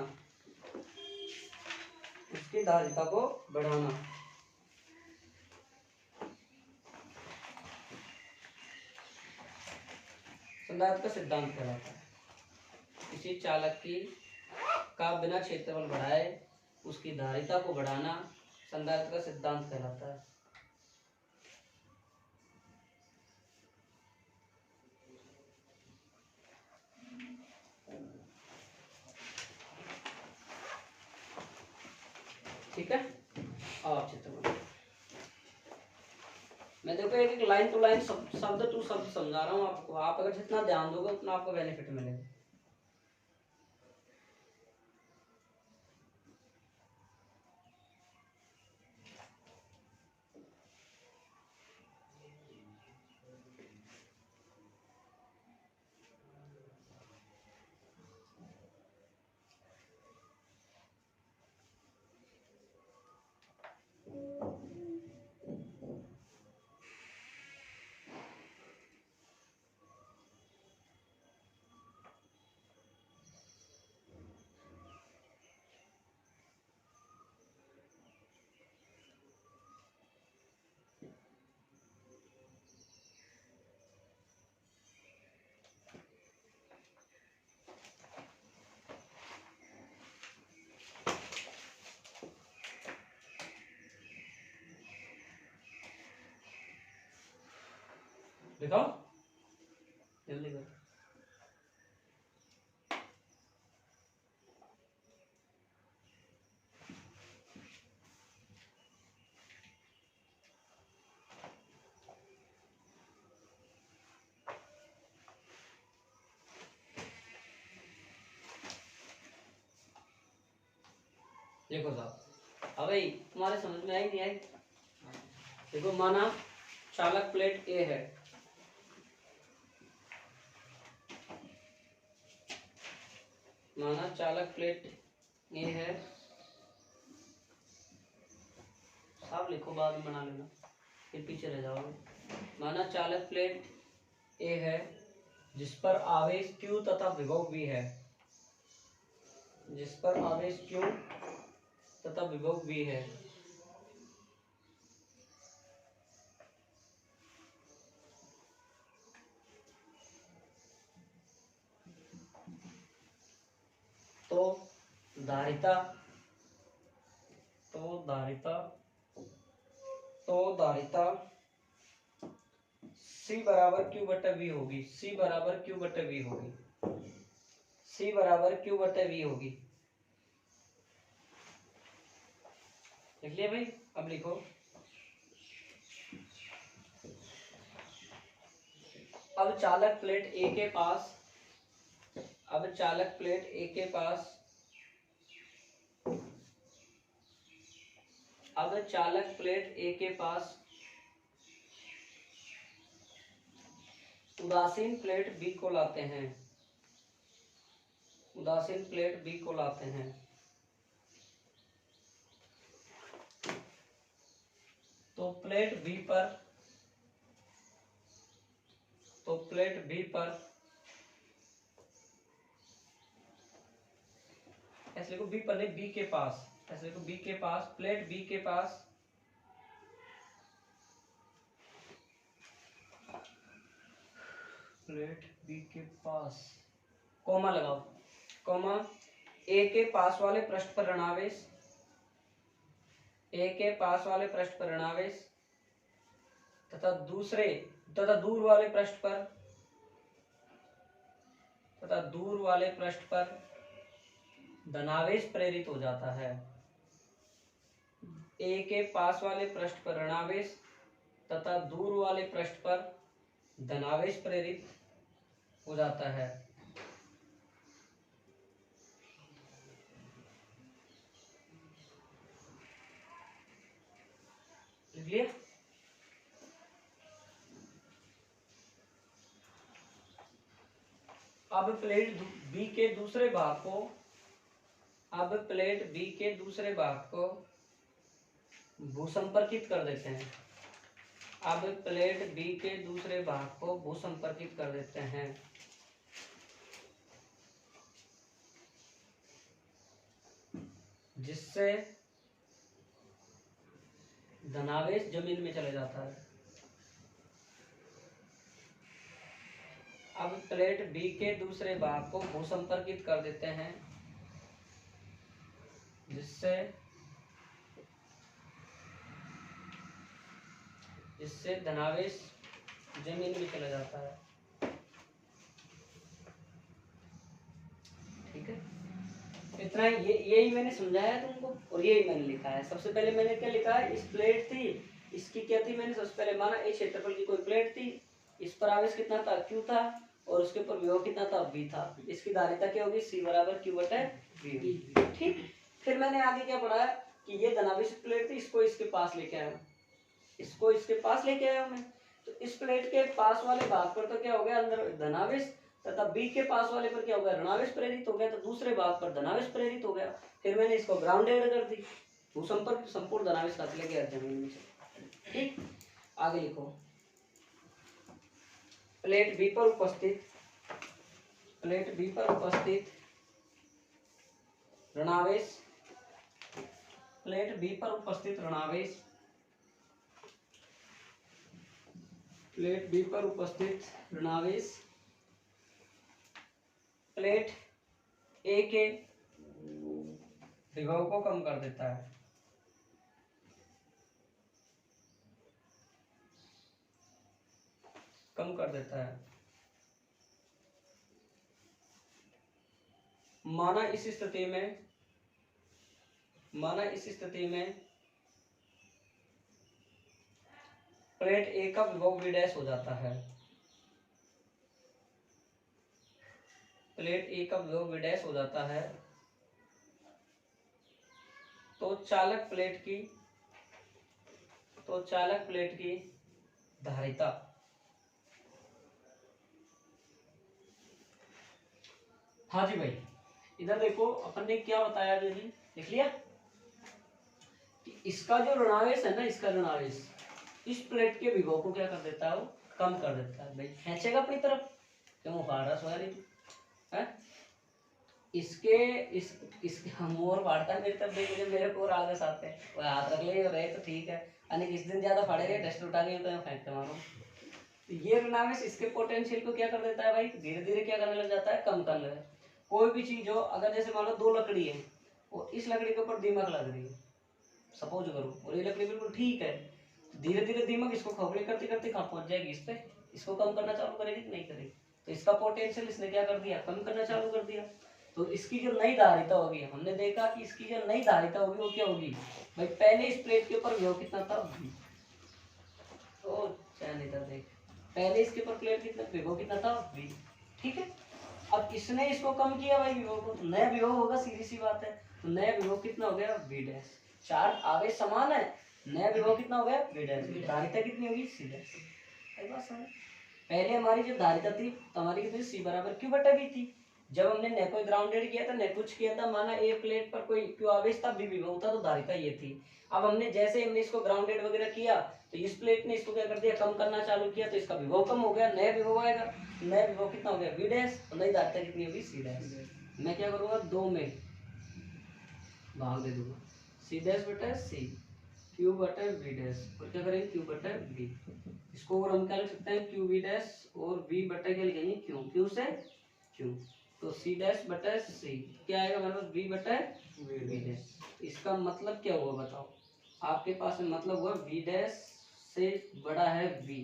उसकी धारिता को बढ़ाना। संदार्थ का सिद्धांत कहलाता है। किसी चालक का बिना क्षेत्रफल बढ़ाए उसकी धारिता को बढ़ाना संदार्थ का सिद्धांत कहलाता है। ठीक है, आप चित्र बनाओ। मैं देखो एक एक लाइन टू लाइन शब्द टू शब्द समझा रहा हूँ आपको। आप अगर जितना ध्यान दोगे उतना आपको बेनिफिट मिलेगा। दिखाओ जल्दी करो। देखो साहब, अब भाई तुम्हारे समझ में आई नहीं आई? देखो माना चालक प्लेट ए है, माना चालक प्लेट ए है, साफ लिखो बाद में बना लेना फिर पीछे रह जाओगे। माना चालक प्लेट ए है जिस पर आवेश Q तथा विभव V है, जिस पर आवेश Q तथा विभव V है। तो धारिता धारिता C बराबर Q बटे V होगी। C बराबर Q बटे V होगी। C बराबर Q बटे V होगी। लिख लिया भाई? अब लिखो, अब चालक प्लेट A के पास, अब चालक प्लेट A के पास, अब चालक प्लेट A के पास उदासीन प्लेट B को लाते हैं, उदासीन प्लेट B को लाते हैं। तो प्लेट B पर, तो प्लेट B पर ऐसे लिखो, B पर नहीं, B के पास, ऐसे लिखो B के पास, प्लेट B के पास प्लेट B के पास कॉमा लगाओ, कॉमा A के पास वाले पृष्ठ पर ऋणावेश, A के पास वाले पृष्ठ पर ऋणावेश तथा दूसरे तथा दूर वाले पृष्ठ पर, तथा दूर वाले पृष्ठ पर धनावेश प्रेरित हो जाता है। A के पास वाले पृष्ठ पर ऋणावेश तथा दूर वाले पृष्ठ पर धनावेश प्रेरित हो जाता है। लिख लिया? अब प्लेट B के दूसरे भाग को, अब प्लेट B के दूसरे भाग को भूसंपर्कित कर देते हैं। अब प्लेट B के दूसरे भाग को भूसंपर्कित कर देते हैं। जिससे धनावेश जमीन में चले जाता है। अब प्लेट B के दूसरे भाग को भूसंपर्कित कर देते हैं, जिससे जिससे धनावेश जमीन में चला जाता है। ठीक है, इतना यही मैंने समझाया तुमको और यही मैंने लिखा है। सबसे पहले मैंने क्या लिखा है, इस प्लेट थी, इसकी क्या थी, मैंने सबसे पहले माना इस क्षेत्रफल की कोई प्लेट थी, इस पर आवेश कितना था, Q था, और उसके ऊपर विभव कितना था, V था। इसकी धारिता क्या होगी, C बराबर Q बटे V होगी। ठीक, फिर मैंने आगे क्या पढ़ा कि ये धनावेश प्लेट थी, इसको इसके पास लेके आया, इसको इसके पास लेके आया मैं। तो इस प्लेट के पास वाले भाग पर तो क्या हो गया, अंदर धनावेश, तथा B के पास वाले पर क्या हो गया, ऋणावेश प्रेरित हो गया, तो दूसरे भाग पर धनावेश प्रेरित हो गया। फिर मैंने इसको ग्राउंडेड कर दी, भूसंपर्क संपूर्ण धनावेश का चले गया जमीन में। ठीक, आगे लिखो, प्लेट B पर उपस्थित, प्लेट B पर उपस्थित ऋणावेश, प्लेट B पर उपस्थित ऋणावेश, प्लेट B पर उपस्थित ऋणावेश प्लेट A के विभव को कम कर देता है। कम कर देता है। माना इस स्थिति में, माना इस स्थिति में प्लेट A का विभव V डैश हो जाता है, प्लेट A का विभव V डैश हो जाता है, तो चालक प्लेट की धारिता हाँ जी भाई, इधर देखो अपन ने क्या बताया जी, लिख लिया कि इसका जो ऋणावेश है ना, इसका ऋणावेश इस प्लेट के विभव को क्या कर देता है, वो कम कर देता है। भाई खींचेगा अपनी तरफ, क्यों फाड़ा सोया नहीं है, इसके हम और फाड़ता है मेरी तरफ, देख मुझे मेरे को और आलस आते हैं, वो हाथ रख ले रहे तो ठीक है, अनेक इस दिन ज्यादा फाड़ेगा, डस्ट उठा के तो फेंकते मारो। तो ये ऋणावेश इसके पोटेंशियल को क्या कर देता है भाई, धीरे धीरे क्या करने लग जाता है, कम कर ले। कोई भी चीज हो, अगर जैसे मान लो दो लकड़ी है और इस लकड़ी के ऊपर दीमक लग रही है, सपोज करो, और ये लकड़ी बिल्कुल ठीक है, धीरे धीरे दिमाग इसको खोखले करते करते कहाँ पहुंच जाएगी, इस पे, इसको कम करना चालू करेगी कि नहीं करेगी, तो इसका पोटेंशियल इसने क्या कर दिया, कम करना चालू कर दिया। तो इसकी जो नई धारिता होगी, हमने देखा कि इसकी जो नई धारिता होगी वो क्या होगी भाई, पहले इस प्लेट के ऊपर विभव कितना था V, तो चैन इधर देख, पहले इसके ऊपर प्लेट कितना, विभव कितना था V, ठीक है। अब इसने इसको कम किया भाई विभव को, तो नया विभव होगा, सीधी सी बात है, तो नया विभव कितना हो गया V डैश, चार्ज आगे समान है, नया विभव कितना हो गया V डैश, धारिता कितनी होगी C डैश। सही बात समझ। पहले हमारी जो धारिता थी तो हमारी कितनी, C बराबर Q बटा V थी, जब हमने न कोई ग्राउंडेड किया था न कुछ किया था, माना ए प्लेट पर कोई Q आवेश था, B विभव था, तो धारिता ये थी। अब हमने जैसे हमने इसको ग्राउंडेड वगैरह किया तो इस प्लेट ने इसको क्या कर दिया, कम करना चालू किया, तो इसका विभव कम हो गया, नया विभव आएगा, नया विभव कितना हो गया V डैश, और नई धारिता कितनी होगी C डैश। मैं क्या करूंगा, 2 में भाग दे दूंगा, C डैश बटा C, Q बटा V डैश, और क्या करेंगे Q बटा V, इसको और हम क्या लिख सकते हैं, Q V डैश, और V बटा क्या लिखेंगे Q, Q से Q, तो C डैश बटा C क्या आएगा हमारे पास, V बटा V डैश। इसका मतलब क्या हुआ बताओ, आपके पास में मतलब हुआ V डैश से बड़ा है V,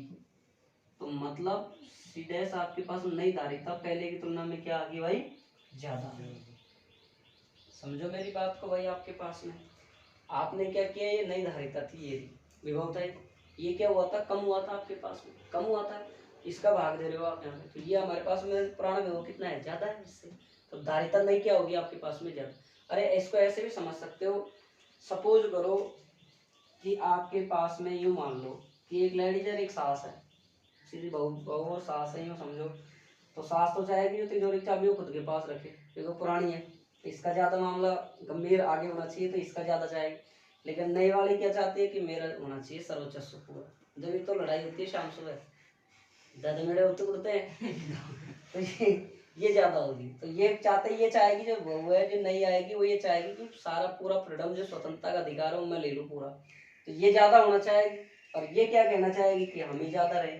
तो मतलब C डैश आपके पास नई धारिता पहले की तुलना में क्या आ गई भाई, ज्यादा। समझो मेरी बात को भाई, आपके पास में आपने क्या किया, ये नई धारिता थी, ये विभव था, ये क्या हुआ था, कम हुआ था, आपके पास में कम हुआ था, इसका भाग दे रहे हो आप यहाँ पे, तो ये हमारे पास में पुराना विभव कितना है, ज्यादा है इससे, तो धारिता नहीं क्या होगी आपके पास में, ज्यादा। अरे इसको ऐसे भी समझ सकते हो, सपोज करो कि आपके पास में यूं मान लो कि एक लेडीज और एक सास है, सीधी बहू बहू और सास है, यूं समझो, तो सास तो चाहेगी जो तिजोरी की चाबी वो खुद के पास रखे क्योंकि पुरानी है, तो इसका ज्यादा मामला गंभीर आगे होना चाहिए, तो इसका ज्यादा चाहेगी, लेकिन नई वाली क्या चाहती है कि मेरा होना चाहिए सर्वोच्च पूरा, जब ये तो लड़ाई होती है शाम सुबह, दादा मेरे उठते उड़ते हैं तो ये ज्यादा होगी, तो ये चाहते, ये चाहेगी जो बहू है जो नई आएगी वो ये चाहेगी कि सारा पूरा फ्रीडम जो स्वतंत्रता का अधिकार है वो मैं ले लूँ पूरा, तो ये ज्यादा होना चाहेगी, और ये क्या कहना चाहेगी कि हम ही ज्यादा रहे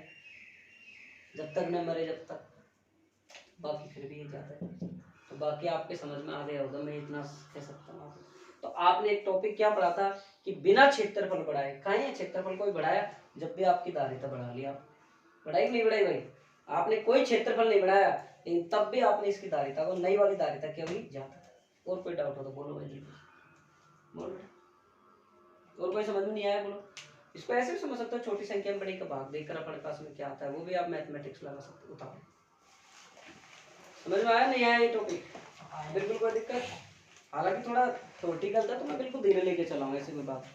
जब तक न मरे जब तक, बाकी फिर भी ये ज्यादा है। तो बाकी आपके समझ में आ गया होगा, मैं इतना कह सकता हूँ आपको। तो आपने एक टॉपिक क्या पढ़ा था कि बिना क्षेत्रफल बढ़ाए, कहाँ है क्षेत्रफल कोई बढ़ाया, जब भी आपकी धारिता बढ़ा लिया, बढ़ाई कि नहीं बढ़ाई भाई, आपने कोई क्षेत्रफल नहीं बढ़ाया, लेकिन तब भी आपने इसकी धारिता को, नई वाली धारिता क्या हुई, ज्यादा। और कोई डाउट हो तो बोलो भाई जी, बोलो, और कोई समझ में नहीं आया बोलो। इसको ऐसे भी समझ सकते हो, छोटी संख्या में बड़ी का भाग देखकर अपन पास में क्या आता है, वो भी आप मैथमेटिक्स लगा सकते हो, उतारो। समझ में आया नहीं आया ये टॉपिक, बिल्कुल कोई दिक्कत, हालांकि थोड़ा थ्योरेटिकल था तो मैं बिल्कुल धीरे लेके चलाऊंगा, ऐसी कोई बात।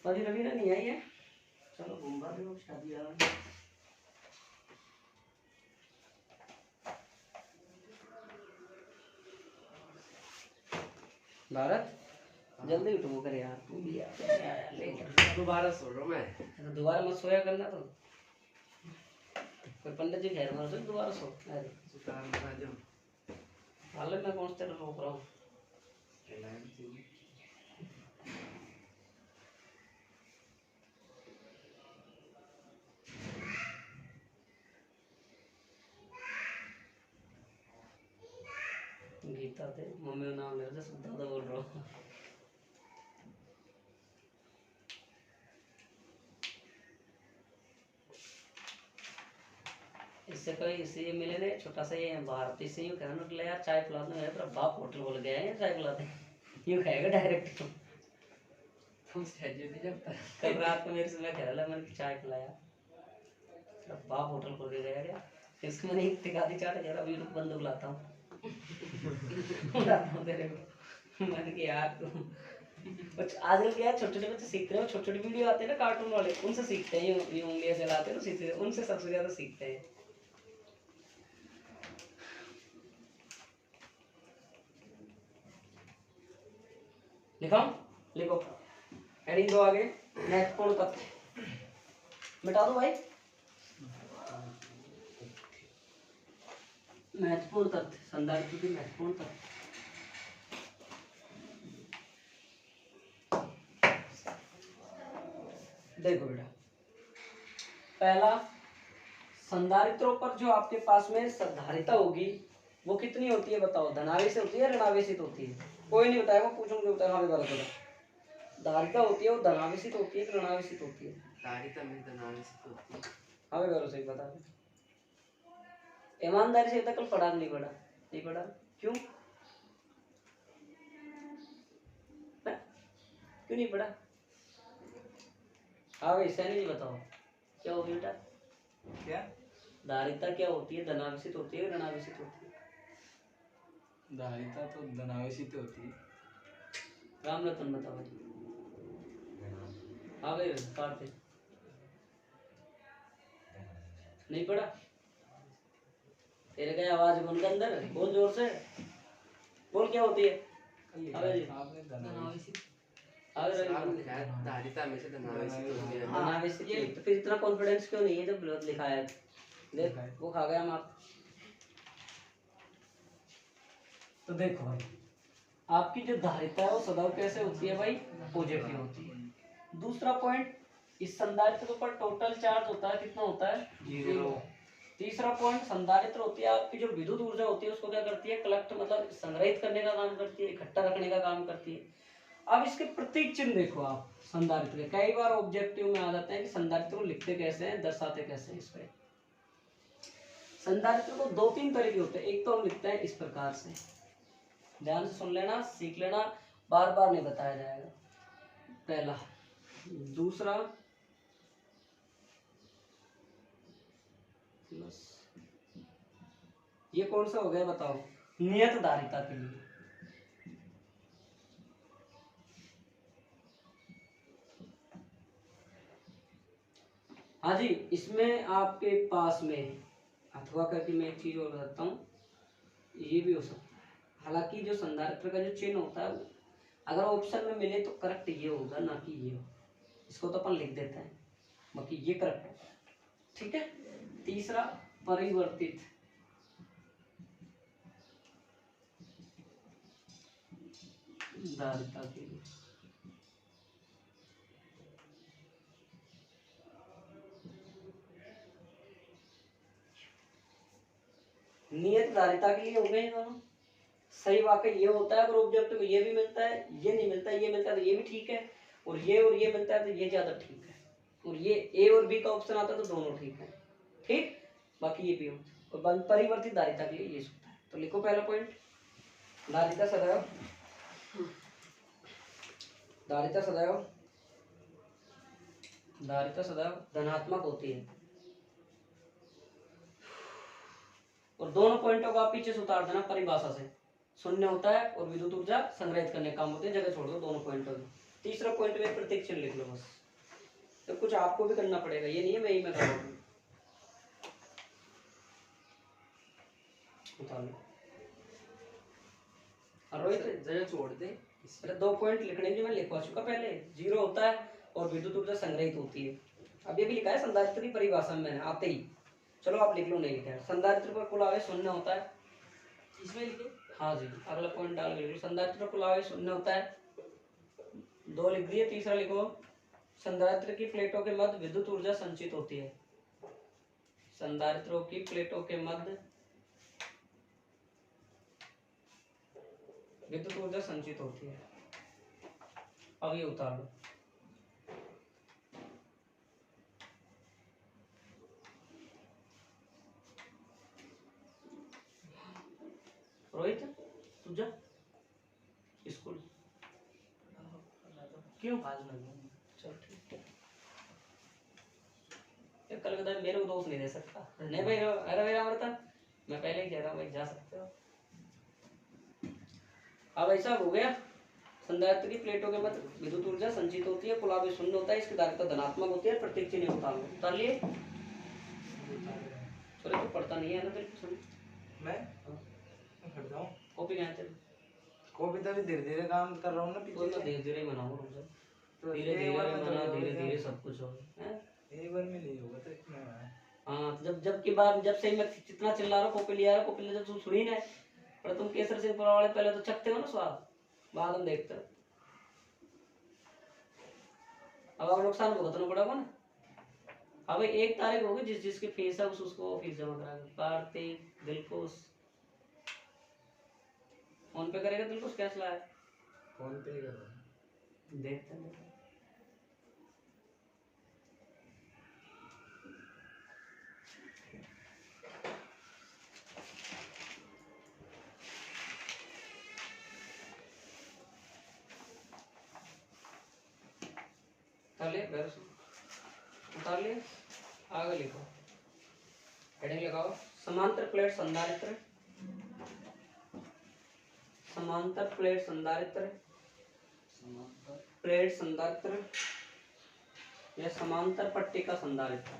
अभी रवि ना नहीं आई है, चलो घूमवा दो शादी आ रहा है। भारत जल्दी उठो कर यार, तू भी यार लेट, दोबारा सो रहा हूँ मैं। तो दोबारा मत सोया करना, तो कोई पंडित जी खैर मारो तो दोबारा सो, अरे सुतार बना दो। हालत में कौन से रोक रहा हूँ, गीता थे मम्मी का नाम ले रहे थे, दादा बोल रहा हूँ। इससे कोई इसे मिले ना छोटा सा ये भारत, इससे यूँ कहना निकला यार चाय पिला दो, मेरा बाप होटल बोल गया है चाय पिला दे, यूँ खाएगा डायरेक्ट। तुम सहजे नहीं जब तक। कल रात को मेरे से मैं कह रहा था, मैंने चाय पिलाया, मेरा बाप होटल खोल के गया क्या, इसको मैंने एक टिका दी चाट, कह रहा अभी रुक बंदूक लाता हूँ तेरे को। मैंने कहा यार तू आजकल क्या छोटे छोटे बच्चे सीखते हैं, छोटे छोटे वीडियो आते हैं ना कार्टून वाले, उनसे सीखते हैं, ये उंगलियां चलाते हैं तो सीखते हैं, उनसे सबसे ज्यादा सीखते हैं। लिखो लिखो, हेडिंग दो आगे, महत्वपूर्ण तथ्य मिटा दो भाई, महत्वपूर्ण तथ्य, संधारित्र के महत्वपूर्ण तथ्य। देखो बेटा, पहला, संधारित्रों पर जो आपके पास में धारिता होगी वो कितनी होती है बताओ, धनावेशित होती है ऋणावेशित होती है, कोई नहीं बताएगा, पूछूंगे बताएगा। हाँ भाई बता। धारिता होती है वो धनावेशित होती है कि ऋणावेशित होती है? धारिता में धनावेशित होती है। हाँ भाई बता, सही बता। ईमानदारी से कल पढ़ा नहीं पढ़ा? नहीं पढ़ा, क्यों? क्यों नहीं पढ़ा? हाँ भाई सैनी जी बताओ, क्या होगी बेटा? क्या? धारिता क्या होती है? धनावेशित होती है ऋणावेशित होती है? धारिता तो धनावेशित होती है। राम रतन बताओ भाई। हाँ भाई पार्थ नहीं पढ़ा? तेरे क्या आवाज उनके अंदर बोल, जोर से बोल, क्या होती है? आपने धनावेशित अगर आपने लिखा है धारिता में से धनावेशित होती है। धनावेशित ये तो फिर इतना कॉन्फिडेंस क्यों नहीं है जब गलत लिखा है? देख वो खा गया हम आप। तो देखो भाई, आपकी जो धारिता है वो सदैव कैसे होती है भाई? पॉजिटिव होती है। दूसरा पॉइंट, इस संधारित्र के ऊपर टोटल चार्ज होता है, कितना होता है? 0। तीसरा पॉइंट, संधारित्र होती है आपकी जो विद्युत ऊर्जा होती है उसको क्या करती है? कलेक्ट मतलब संग्रहित करने का काम करती है, इकट्ठा रखने का काम करती है। अब इसके प्रतीक चिन्ह देखो आप संधारित्र के, कई बार ऑब्जेक्टिव में आ जाते हैं कि संधारित्र को लिखते कैसे हैं, दर्शाते कैसे हैं। इस पे संधारित्र को 2-3 तरीके होते हैं। एक तो हम लिखते हैं इस प्रकार से, ध्यान से सुन लेना, सीख लेना, बार बार नहीं बताया जाएगा। पहला। दूसरा, ये कौन सा हो गया बताओ? नियत धारिता के लिए। हाँ जी, इसमें आपके पास में अथवा करके मैं एक चीज और बताता हूँ, ये भी हो सकता है। हालांकि जो संधारित्र का जो चिन्ह होता है अगर ऑप्शन में मिले तो करेक्ट ये होगा, ना कि ये हो। इसको तो अपन लिख देते हैं, बाकी ये करेक्ट होगा। ठीक है। तीसरा, परिवर्तित धारिता के लिए। नियत धारिता के लिए हो गए दोनों। सही वाकई ये होता है अगर ऑब्जेक्ट में ये भी मिलता है, ये नहीं मिलता, ये मिलता है तो ये भी ठीक है, और ये मिलता है तो ये ज्यादा ठीक है, और ये ए और बी का ऑप्शन आता है तो दोनों ठीक है। ठीक, बाकी ये भी हो। और परिवर्तित धारिता के लिए ये होता है। तो लिखो पहला पॉइंट, धारिता सदैव धनात्मक होती है। और दोनों पॉइंटों को आप पीछे से उतार देना परिभाषा से। शून्य होता है और विद्युत ऊर्जा संग्रहित करने काम होते हैं, जगह छोड़ दो दोनों पॉइंटों में। तीसरा पॉइंट में प्रतीक चिन्ह लिख लो बस। तो कुछ आपको भी करना पड़ेगा, ये नहीं है मैं ही मैं कर रहा हूँ। उतार लो। रोहित जरा छोड़ दे। अरे 2 पॉइंट लिखने की मैं लिखवा चुका पहले। 0 होता है और विद्युत ऊर्जा संग्रहित होती है। अब ये भी लिखा है संधारित्र की परिभाषा में मैंने आते ही। चलो आप लिख लो, नहीं लिखा है। संधारित्र पर कुल आवेश 0 होता है। इसमें लिखे। हाँ जी, अगला पॉइंट डाल के लिख लो। संधारित्र पर कुल आवेश 0 होता है। 2 लिख दिए। तीसरा लिखो, संधारित्र की प्लेटों के मध्य विद्युत ऊर्जा संचित होती है। संधारित्रों की प्लेटों के मध्य विद्युत ऊर्जा संचित होती है। अब ये उतार लो। रोहित तू जा स्कूल। क्यों? आज नहीं। चल ठीक है। ये कल का मेरे को दोस्त नहीं दे सकता। नहीं भाई, अरे मेरा अमृता, मैं पहले ही कह रहा हूँ भाई, जा सकते हो। अब ऐसा हो गया, संधारित्र की प्लेटों के मध्य विद्युत ऊर्जा संचित होती है, कुल आवेश 0 होता है, इसकी धारिता धनात्मक होती है। प्रतीक चिन्ह उतार लिए। चलो तो पढ़ता नहीं है ना तेरे को सुन। मैं हट जाऊं? कॉपी कहाँ तेरे? कॉपी तो धीरे धीरे काम कर रहा हूँ ना तो पीछे मैं से। धीरे धीरे बनाऊंगा, तो धीरे एक धीरे बार में बना, तो धीरे होगा। धीरे सब कुछ होगा। हैं? एक बार में नहीं होगा तो इतना है। हाँ, जब से मैं कितना चिल्ला रहा हूँ, कॉपी लिया रहा, कॉपी ले, जब तुम सुनी ना, पर तुम केसर से वाले पहले तो चखते हो ना स्वाद, बाद में देखते हो। अब आप नुकसान भुगतना पड़ेगा ना। अब 1 तारीख होगी, जिसकी फीस है उसको फीस जमा कराएगा। कार्तिक, दिलकुश फोन पे करेगा, दिलकुश कैश लाया। फोन पे करो। देखते हैं बेटा। उतार लिया घर से, उतार लिया, आगे लिखो, हेडिंग लगाओ, समांतर प्लेट संधारित्र, समांतर प्लेट संधारित्र, प्लेट संधारित्र या समांतर पट्टी का संधारित्र,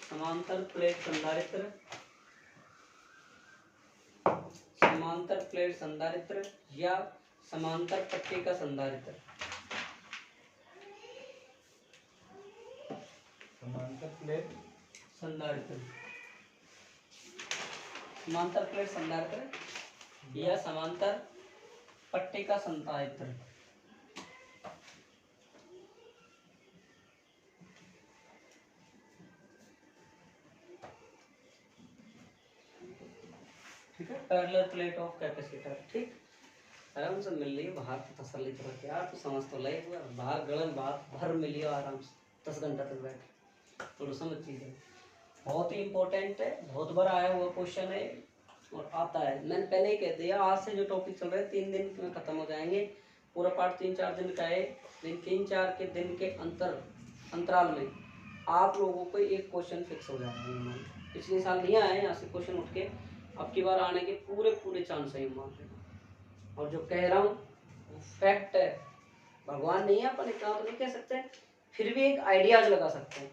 समांतर प्लेट संधारित्र, समांतर प्लेट संधारित्र या समांतर पट्टी का संधारित्र। समांतर प्लेट संधारित्र, समांतर प्लेट संधारित्र या समांतर पट्टी का संधारित्र। ठीक है, पैरेलल प्लेट ऑफ कैपेसिटर। ठीक, आराम से मिल रही है बाहर तो तसल्ली तरह यार, तो समझ तो लगे हुआ बाहर गलत बात भर मिली हो आराम से 10 घंटा तक बैठ थोड़ा समझ चीजें। बहुत ही इंपॉर्टेंट है, बहुत बार आया हुआ क्वेश्चन है और आता है। मैंने पहले ही कह दिया आज से जो टॉपिक चल रहे हैं 3 दिन में खत्म हो जाएंगे। पूरा पार्ट 3-4 दिन का है, लेकिन 3-4 के दिन के अंतराल में आप लोगों को एक क्वेश्चन फिक्स हो जाएगा। पिछले साल नहीं आए यहाँ से क्वेश्चन उठ के, अब की बार आने के पूरे चांस है मान लेना। और जो कह रहा हूँ फैक्ट है, भगवान नहीं है, अपन इतना तो नहीं कह सकते, फिर भी एक आइडियाज लगा सकते हैं।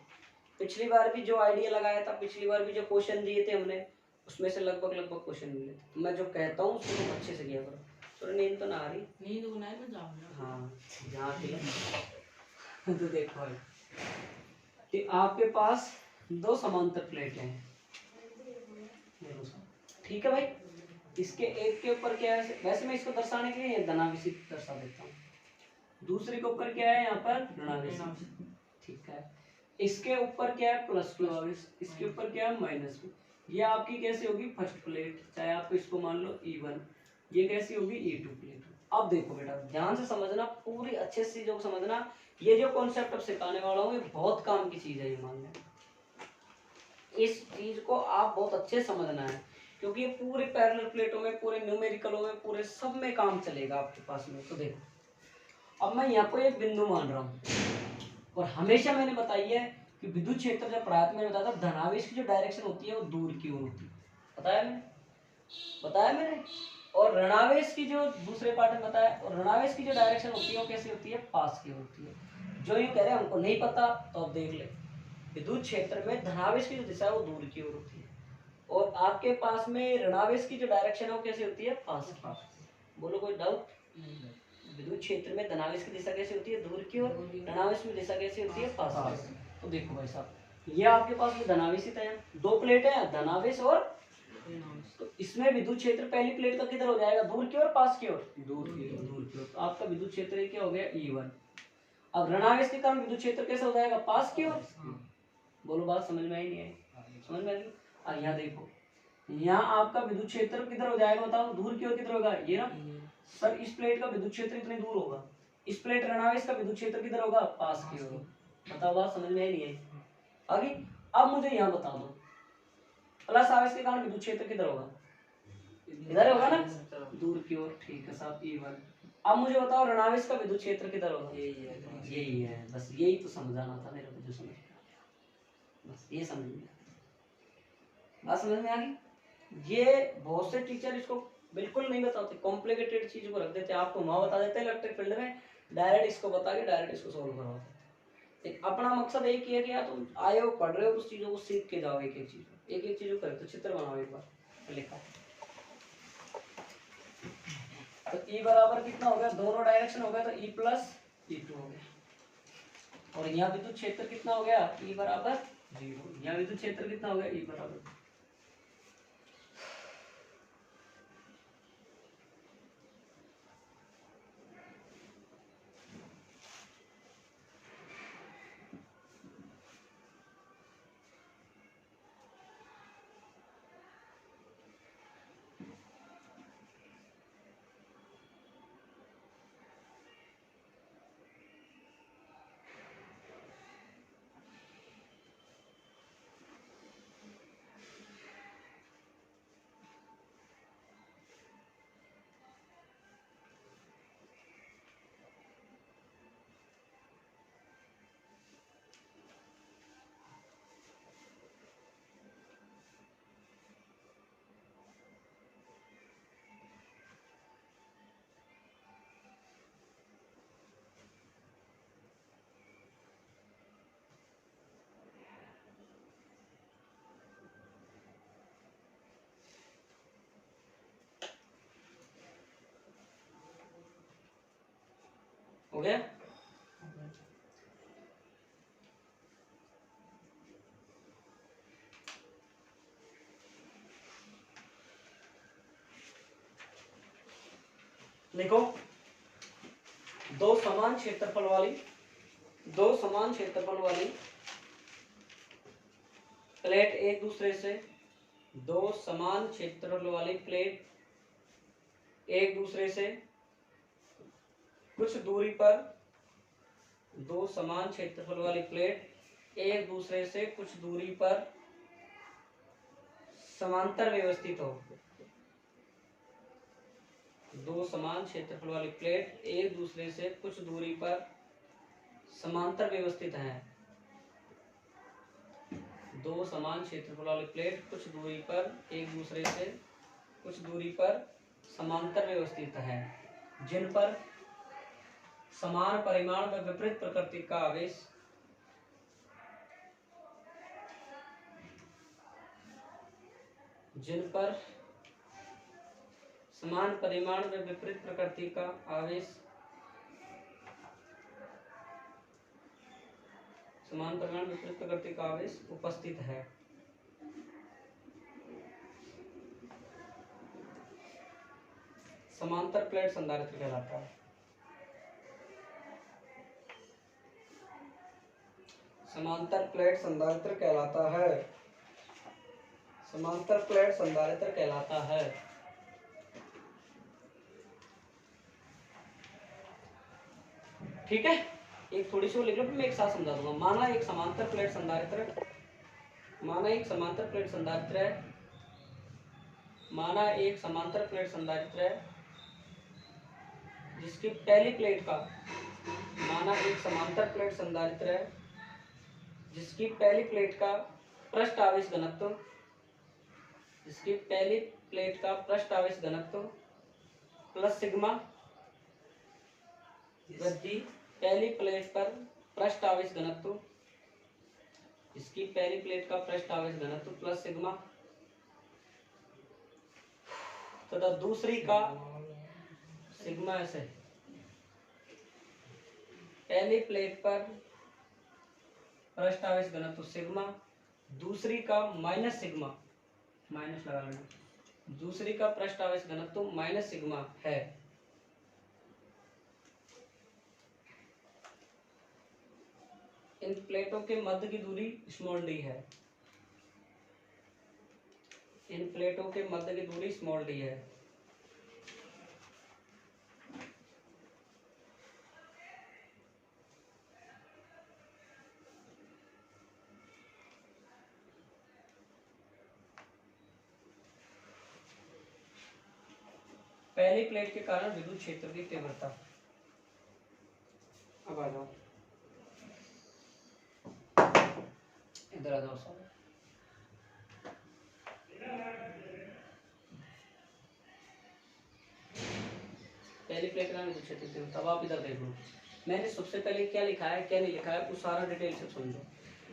पिछली बार भी जो आइडिया लगाया था, पिछली बार भी जो क्वेश्चन दिए थे हमने, उसमें से लगभग क्वेश्चन मिले थे। मैं जो कहता हूँ उसको तुम अच्छे से किया करो। तो नींद तो ना आ रही? नींद को नहीं तो जाऊंगा। हाँ जहाँ थी तो देखो भाई कि आपके पास 2 समांतर प्लेट हैं, ठीक है भाई। इसके एक के ऊपर क्या है, वैसे मैं इसको दर्शाने के लिए धनावेशी दर्शा देता हूँ। दूसरे के ऊपर क्या है यहाँ पर ऋणावेशी, ठीक है। इसके ऊपर क्या है प्लस टू, इसके ऊपर क्या है माइनस टू। ये आपकी कैसी होगी फर्स्ट प्लेट, चाहे आपको इसको मान लो E1, ये कैसी होगी E2 प्लेट। अब देखो बेटा ध्यान से समझना, पूरी अच्छे से जो समझना, ये जो कॉन्सेप्ट अब सिखाने वाला हूँ ये बहुत काम की चीज है। ये मान लें इस चीज को आप बहुत अच्छे समझना है, क्योंकि ये पूरे पैरेलल प्लेटों में, पूरे न्यूमेरिकलों में, पूरे सब में काम चलेगा आपके पास में। तो देखो अब मैं यहाँ को एक बिंदु मान रहा हूँ, और हमेशा मैंने बताई है कि विद्युत क्षेत्र जब पढ़ाया मैंने बताया था धनावेश की जो डायरेक्शन होती है वो दूर की ओर होती है, बताया मैंने। और ऋणावेश की जो दूसरे पार्ट में बताया, और ऋणावेश की जो डायरेक्शन होती है वो कैसी होती है, पास की होती है। जो ये कह रहे हैं हमको नहीं पता, तो अब देख ले, विद्युत क्षेत्र में धनावेश की जो दिशा है वो दूर की ओर होती है, और आपके पास में ऋणावेश की जो डायरेक्शन है वो कैसी होती है, पास की। बोलो कोई डाउट? विद्युत क्षेत्र में धनावेश की दिशा कैसी होती है, दूर की ओर, ऋणावेश की दिशा कैसी होती है, पास की। तो देखो भाई साहब, ये आपके पास में धनावेश ही है, 2 प्लेट है, धनावेश और, तो इसमें विद्युत क्षेत्र पहली प्लेट का किधर हो जाएगा, दूर की ओर, पास की ओर, दूर की ओर। तो आपका विद्युत क्षेत्र क्या हो गया, E1। अब ऋणावेश के कारण विद्युत क्षेत्र कैसे हो जाएगा, पास की ओर। बोलो बात समझ में आई नहीं आई? समझ में आई? यहाँ देखो, यहाँ आपका विद्युत क्षेत्र किधर हो जाएगा, बताओ दूर की ओर किधर होगा, ये ना सर, इस प्लेट का विद्युत क्षेत्र इतनी दूर होगा, इस प्लेट ऋणावेश का विद्युत क्षेत्र किधर होगा, पास की ओर। बताओ बात समझ में आई नहीं आई? आगे अब मुझे यहाँ बता दो, प्लस आवेश के कारण विद्युत क्षेत्र किधर होगा, इधर होगा ना, दूर की ओर, ठीक है साहब E1। अब मुझे बताओ ऋणावेश का विद्युत क्षेत्र किधर होगा, यही है, बस यही तो समझाना था मेरे को, जो समझ बस ये समझ में बात समझ में आ गई। ये बहुत से टीचर इसको बिल्कुल नहीं बताते, कॉम्प्लिकेटेड चीज को रख देते, आपको वहां बता देते हैं इलेक्ट्रिक फील्ड में, डायरेक्ट इसको बता के डायरेक्ट इसको सॉल्व करवाते हैं। अपना मकसद एक ही है कि यार तुम आए हो, पढ़ रहे हो, उस चीजों को सीख के जाओ, एक एक चीज को करें। तो चित्र बनाओ एक बार, लिखा तो E बराबर कितना हो गया, दोनों डायरेक्शन हो गया, तो E प्लस E2 हो गया। और यहाँ विद्युत क्षेत्र कितना हो गया, E बराबर 0। यहाँ विद्युत क्षेत्र कितना हो गया, E बराबर, हो गया। लिखो, दो समान क्षेत्रफल वाली प्लेट एक दूसरे से, दो समान क्षेत्रफल वाली प्लेट एक दूसरे से कुछ दूरी पर, दो समान क्षेत्रफल वाली प्लेट एक दूसरे से कुछ दूरी पर समांतर व्यवस्थित हो। दो समान क्षेत्रफल वाली प्लेट एक दूसरे से कुछ दूरी पर समांतर व्यवस्थित हैं। दो समान क्षेत्रफल वाली प्लेट कुछ दूरी पर एक दूसरे से कुछ दूरी पर समांतर व्यवस्थित है, जिन पर समान परिमाण में विपरीत प्रकृति का आवेश समान परिमाण में विपरीत प्रकृति का आवेश उपस्थित है। समांतर प्लेट संधारित्र कहलाता है। समांतर प्लेट संधारित्र कहलाता है। समांतर प्लेट संधारित्र कहलाता है। ठीक है, एक थोड़ी सी वो लिख लो, फिर मैं एक साथ समझा दूंगा। माना एक समांतर प्लेट संधारित्र है, माना एक समांतर प्लेट संधारित्र है जिसकी पहली प्लेट का, माना एक समांतर प्लेट संधारित्र है जिसकी पहली प्लेट का पृष्ठ आवेश घनत्व, जिसकी पहली प्लेट का पृष्ठ आवेश घनत्व प्लस सिग्मा, यदि पहली प्लेट पर पृष्ठ आवेश घनत्व, इसकी पहली प्लेट का पृष्ठ आवेश घनत्व प्लस सिग्मा, तथा दूसरी का सिग्मा ऐसे, पहली प्लेट पर पृष्ठ आवेश घनत्व सिग्मा, दूसरी का माइनस सिग्मा, माइनस लगा लेना, दूसरी का पृष्ठ आवेश घनत्व माइनस सिग्मा है। इन प्लेटों के मध्य की दूरी स्मॉल डी है। इन प्लेटों के मध्य की दूरी स्मॉल डी है। पहली प्लेट के कारण विद्युत क्षेत्र की तीव्रता, अब आ जाओ इधर आ जाओ सब। पहली प्लेट के कारण विद्युत क्षेत्र की तीव्रता, अब आप इधर देख लो। मैंने सबसे पहले क्या लिखा है क्या नहीं लिखा है वो सारा डिटेल से सुन लो।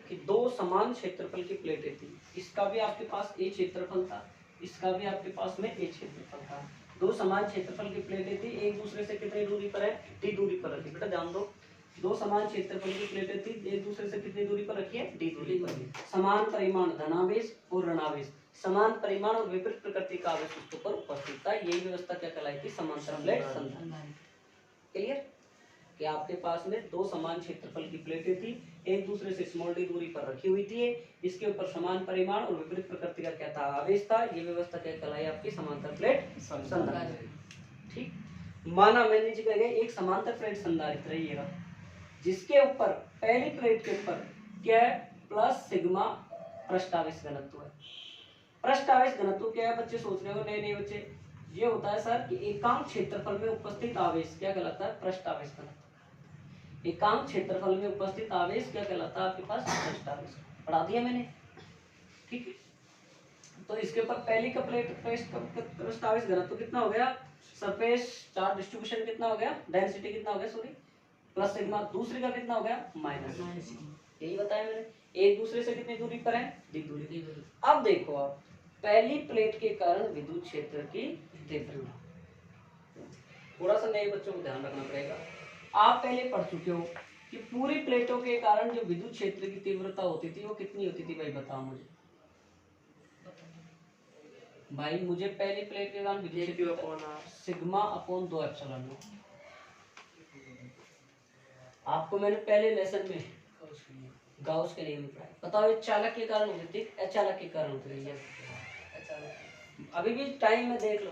कि दो समान क्षेत्रफल की प्लेटें थी, इसका भी आपके पास ए क्षेत्रफल था, इसका भी आपके पास में ए क्षेत्रफल था। दो समान क्षेत्रफल की प्लेटें थी, एक दूसरे से कितनी दूरी पर है, डी दूरी पर रखी। बेटा ध्यान दो, दो समान क्षेत्रफल की प्लेटें थी, एक दूसरे से कितनी दूरी पर रखी है, डी दूरी पर। समान परिमाण धनावेश और ऋणावेश, समान परिमाण और विपरीत प्रकृति का आवेश उसके ऊपर उपस्थित था। यही व्यवस्था क्या कहलाई थी, समांतर प्लेट संधारित्र। क्लियर? कि आपके पास में दो समान क्षेत्रफल की प्लेटें थी, एक दूसरे से स्मॉल डी दूरी पर रखी हुई थी, इसके ऊपर समान परिमाण और विपरीत प्रकृति का क्या था, आवेश था। ये व्यवस्था क्या कहलाई आपकी, समांतर प्लेट संधारित्र। ठीक, माना मैंने जी कह एक समांतर प्लेट संधारित्र है ये रहा, जिसके ऊपर पहली प्लेट के ऊपर क्या है, प्लस सिग्मा पृष्ठ आवेश घनत्व है। पृष्ठ आवेश घनत्व क्या है बच्चे, सोच रहे हो नहीं नहीं बच्चे, ये होता है सर कि एकांक क्षेत्रफल में उपस्थित आवेश क्या कहलाता है, पृष्ठ आवेश घनत्व। एकांक क्षेत्रफल में उपस्थित आवेश क्या कहलाता है आपके पास, पृष्ठ आवेश। पढ़ा दिया मैंने, ठीक है। तो इसके ऊपर पहली का प्लेट पृष्ठ आवेश घनत्व कितना हो गया, सरफेस चार्ज डिस्ट्रीब्यूशन कितना हो गया, डेंसिटी कितना हो गया सॉरी, प्लस सिग्मा। दूसरी का कितना हो गया, माइनस। यही बताया मैंने, एक दूसरे से कितनी दूरी पर है, डी दूरी। अब देखो आप, पहली प्लेट के कारण विद्युत क्षेत्र की तीव्रता, थोड़ा सा नए बच्चों को ध्यान रखना पड़ेगा। आप पहले पढ़ चुके हो कि पूरी प्लेटों के कारण जो विद्युत क्षेत्र की तीव्रता होती थी वो कितनी होती थी भाई, बताओ मुझे भाई, मुझे पहली प्लेट के कारण विद्युत AQ क्षेत्र upon R। Sigma upon 2 epsilon not. आपको मैंने पहले लेसन में गाउस के नियम पढ़ाया। बताओ ये चालक के कारण होती थी, अचालक के कारण होती थी? अभी भी टाइम में देख लो,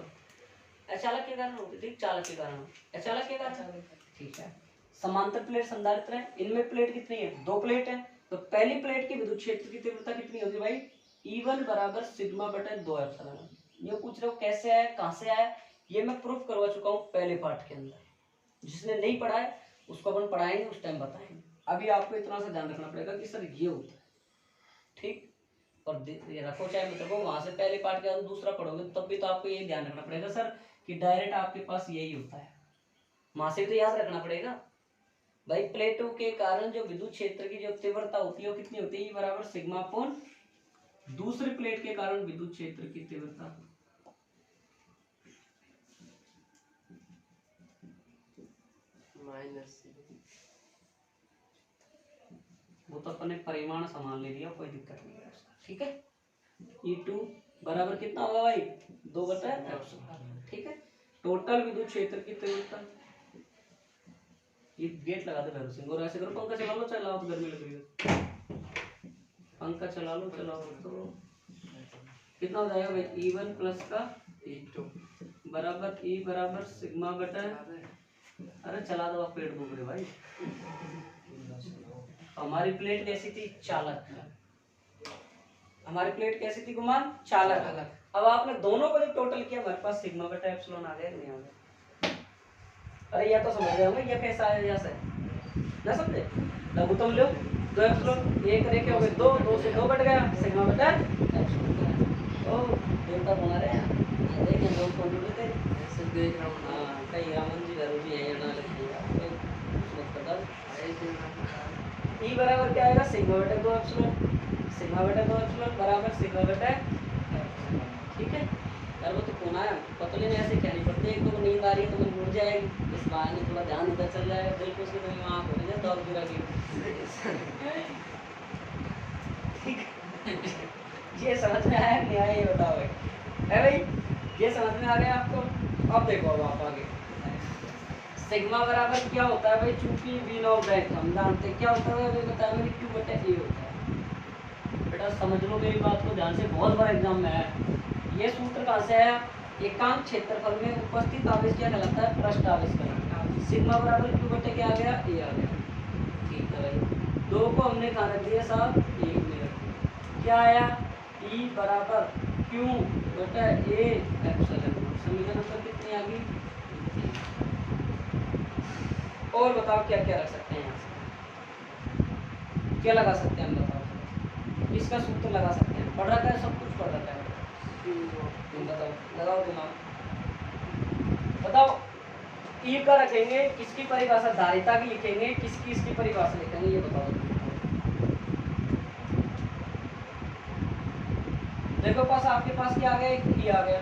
अचालक के कारण होती थी, चालक के कारण, अचालक के कारण, ठीक है। समांतर प्लेट संधारित्र है, इनमें प्लेट कितनी है? 2 प्लेट है। तो पहली प्लेट की विद्युत क्षेत्र की तीव्रता कितनी होगी भाई? E1 बराबर सिग्मा बटा 2 एप्सिलॉन। ये पूछ रहे हो कैसे आया, कहां से आया? ये मैं प्रूफ करवा चुका हूँ पहले पार्ट के अंदर। जिसने नहीं पढ़ा है उसको अपन पढ़ाएंगे, उस टाइम बताएंगे। अभी आपको इतना सा ध्यान रखना पड़ेगा कि सर ये होता है, ठीक। और ये रखो चाहे मतलब वहां से पहले पार्ट के अंदर दूसरा पढ़ोगे तब भी तो आपको ये ध्यान रखना पड़ेगा सर कि डायरेक्ट आपके पास यही होता है, वहां से तो याद रखना पड़ेगा भाई। प्लेटों के कारण जो विद्युत क्षेत्र की जो तीव्रता होती है वो कितनी होती है? E बराबर सिग्मा अपॉन दूसरी प्लेट के कारण विद्युत क्षेत्र की तीव्रता। माइनस वो तो अपने परिमाण समान ले लिया, कोई दिक्कत नहीं है उसका, ठीक है। E2 बराबर कितना होगा भाई? 2 बटा एप्सिलॉन, ठीक है। टोटल विद्युत क्षेत्र की तीव्रता, ये गेट लगा दे भैरव सिंह, और ऐसे करो, पंखा चला लो, चलाओ तो गर्मी लग रही है, पंखा चला लो, चलाओ तो कितना हो जाएगा भाई? E1 प्लस का E2 बराबर E बराबर सिग्मा बटा, अरे चला दो, आप पेट दुख रहे भाई। हमारी प्लेट कैसी थी? चालक। हमारी प्लेट कैसी थी गुमान? चालक। अब आपने दोनों को जब टोटल किया हमारे पास सिग्मा बटा एप्सिलॉन आ गया, नहीं आ गया? अरे यह तो समझ रहे होंगे, यह कैसा आया यहाँ से, ना समझे? लघुत्तम लो, 2 एप्सिलॉन, एक रेखे हो गए 2, 2 से 2 कट गया, सिग्मा बटा एप्सिलॉन। ओ देवता बना रहे हैं, देखें लोग कौन जुड़े थे, ऐसे देख रहा हूँ। हाँ कई रामन जी भैरव जी है ना, लगेगा मत पता। E बराबर क्या आएगा? सिग्मा बटा 2 एप्सिलॉन, सिग्मा बटा 2 एप्सिलॉन बराबर सिग्मा बटा एप्सिलॉन, ठीक है। यार वो तो कौन आया, पतले ने ऐसे कहनी पड़ती है, एक तो नींद आ रही है तो मन उड़ जाएगी, इस बहाने थोड़ा ध्यान इधर चल जाएगा, दिल को उसके तो वहाँ हो जाए दौड़ गिरा के, ये समझ में आया नहीं आया ये बताओ भाई, है भाई? ये समझ में आ गया आपको? अब देखो, अब आप आगे सिग्मा बराबर क्या होता है भाई? चूंकि वी नो दैट हम जानते क्या होता है भाई, बताया मैंने, क्यू बटा ए होता है। बेटा समझ लो मेरी बात को ध्यान से, बहुत बार एग्जाम में है ये सूत्र। कहाँ से आया? एकांक क्षेत्रफल में उपस्थित आवेश क्या कहलाता है? पृष्ठ आवेश कहलाता है। सिग्मा बराबर क्यू बटे क्या आ गया? ए आ गया, ठीक है भाई। 2 को हमने कहाँ रख दिया साहब? 1 में रख दिया। क्या आया? E बराबर क्यू बटा ए एप्सिलॉन। समीकरण नंबर कितनी आ गई? और बताओ क्या क्या रख सकते हैं यहाँ से, क्या लगा सकते हैं हम, बताओ। इसका सूत्र लगा सकते हैं, पढ़ रखा है, सब कुछ पढ़ रखा है, तुम बताओ, लगाओ दिमाग, बताओ। ई का रखेंगे, किसकी परिभाषा? धारिता की लिखेंगे, किसकी इसकी परिभाषा लिखेंगे, ये बताओ। देखो पास आपके पास क्या आ गया? एक ई आ गया,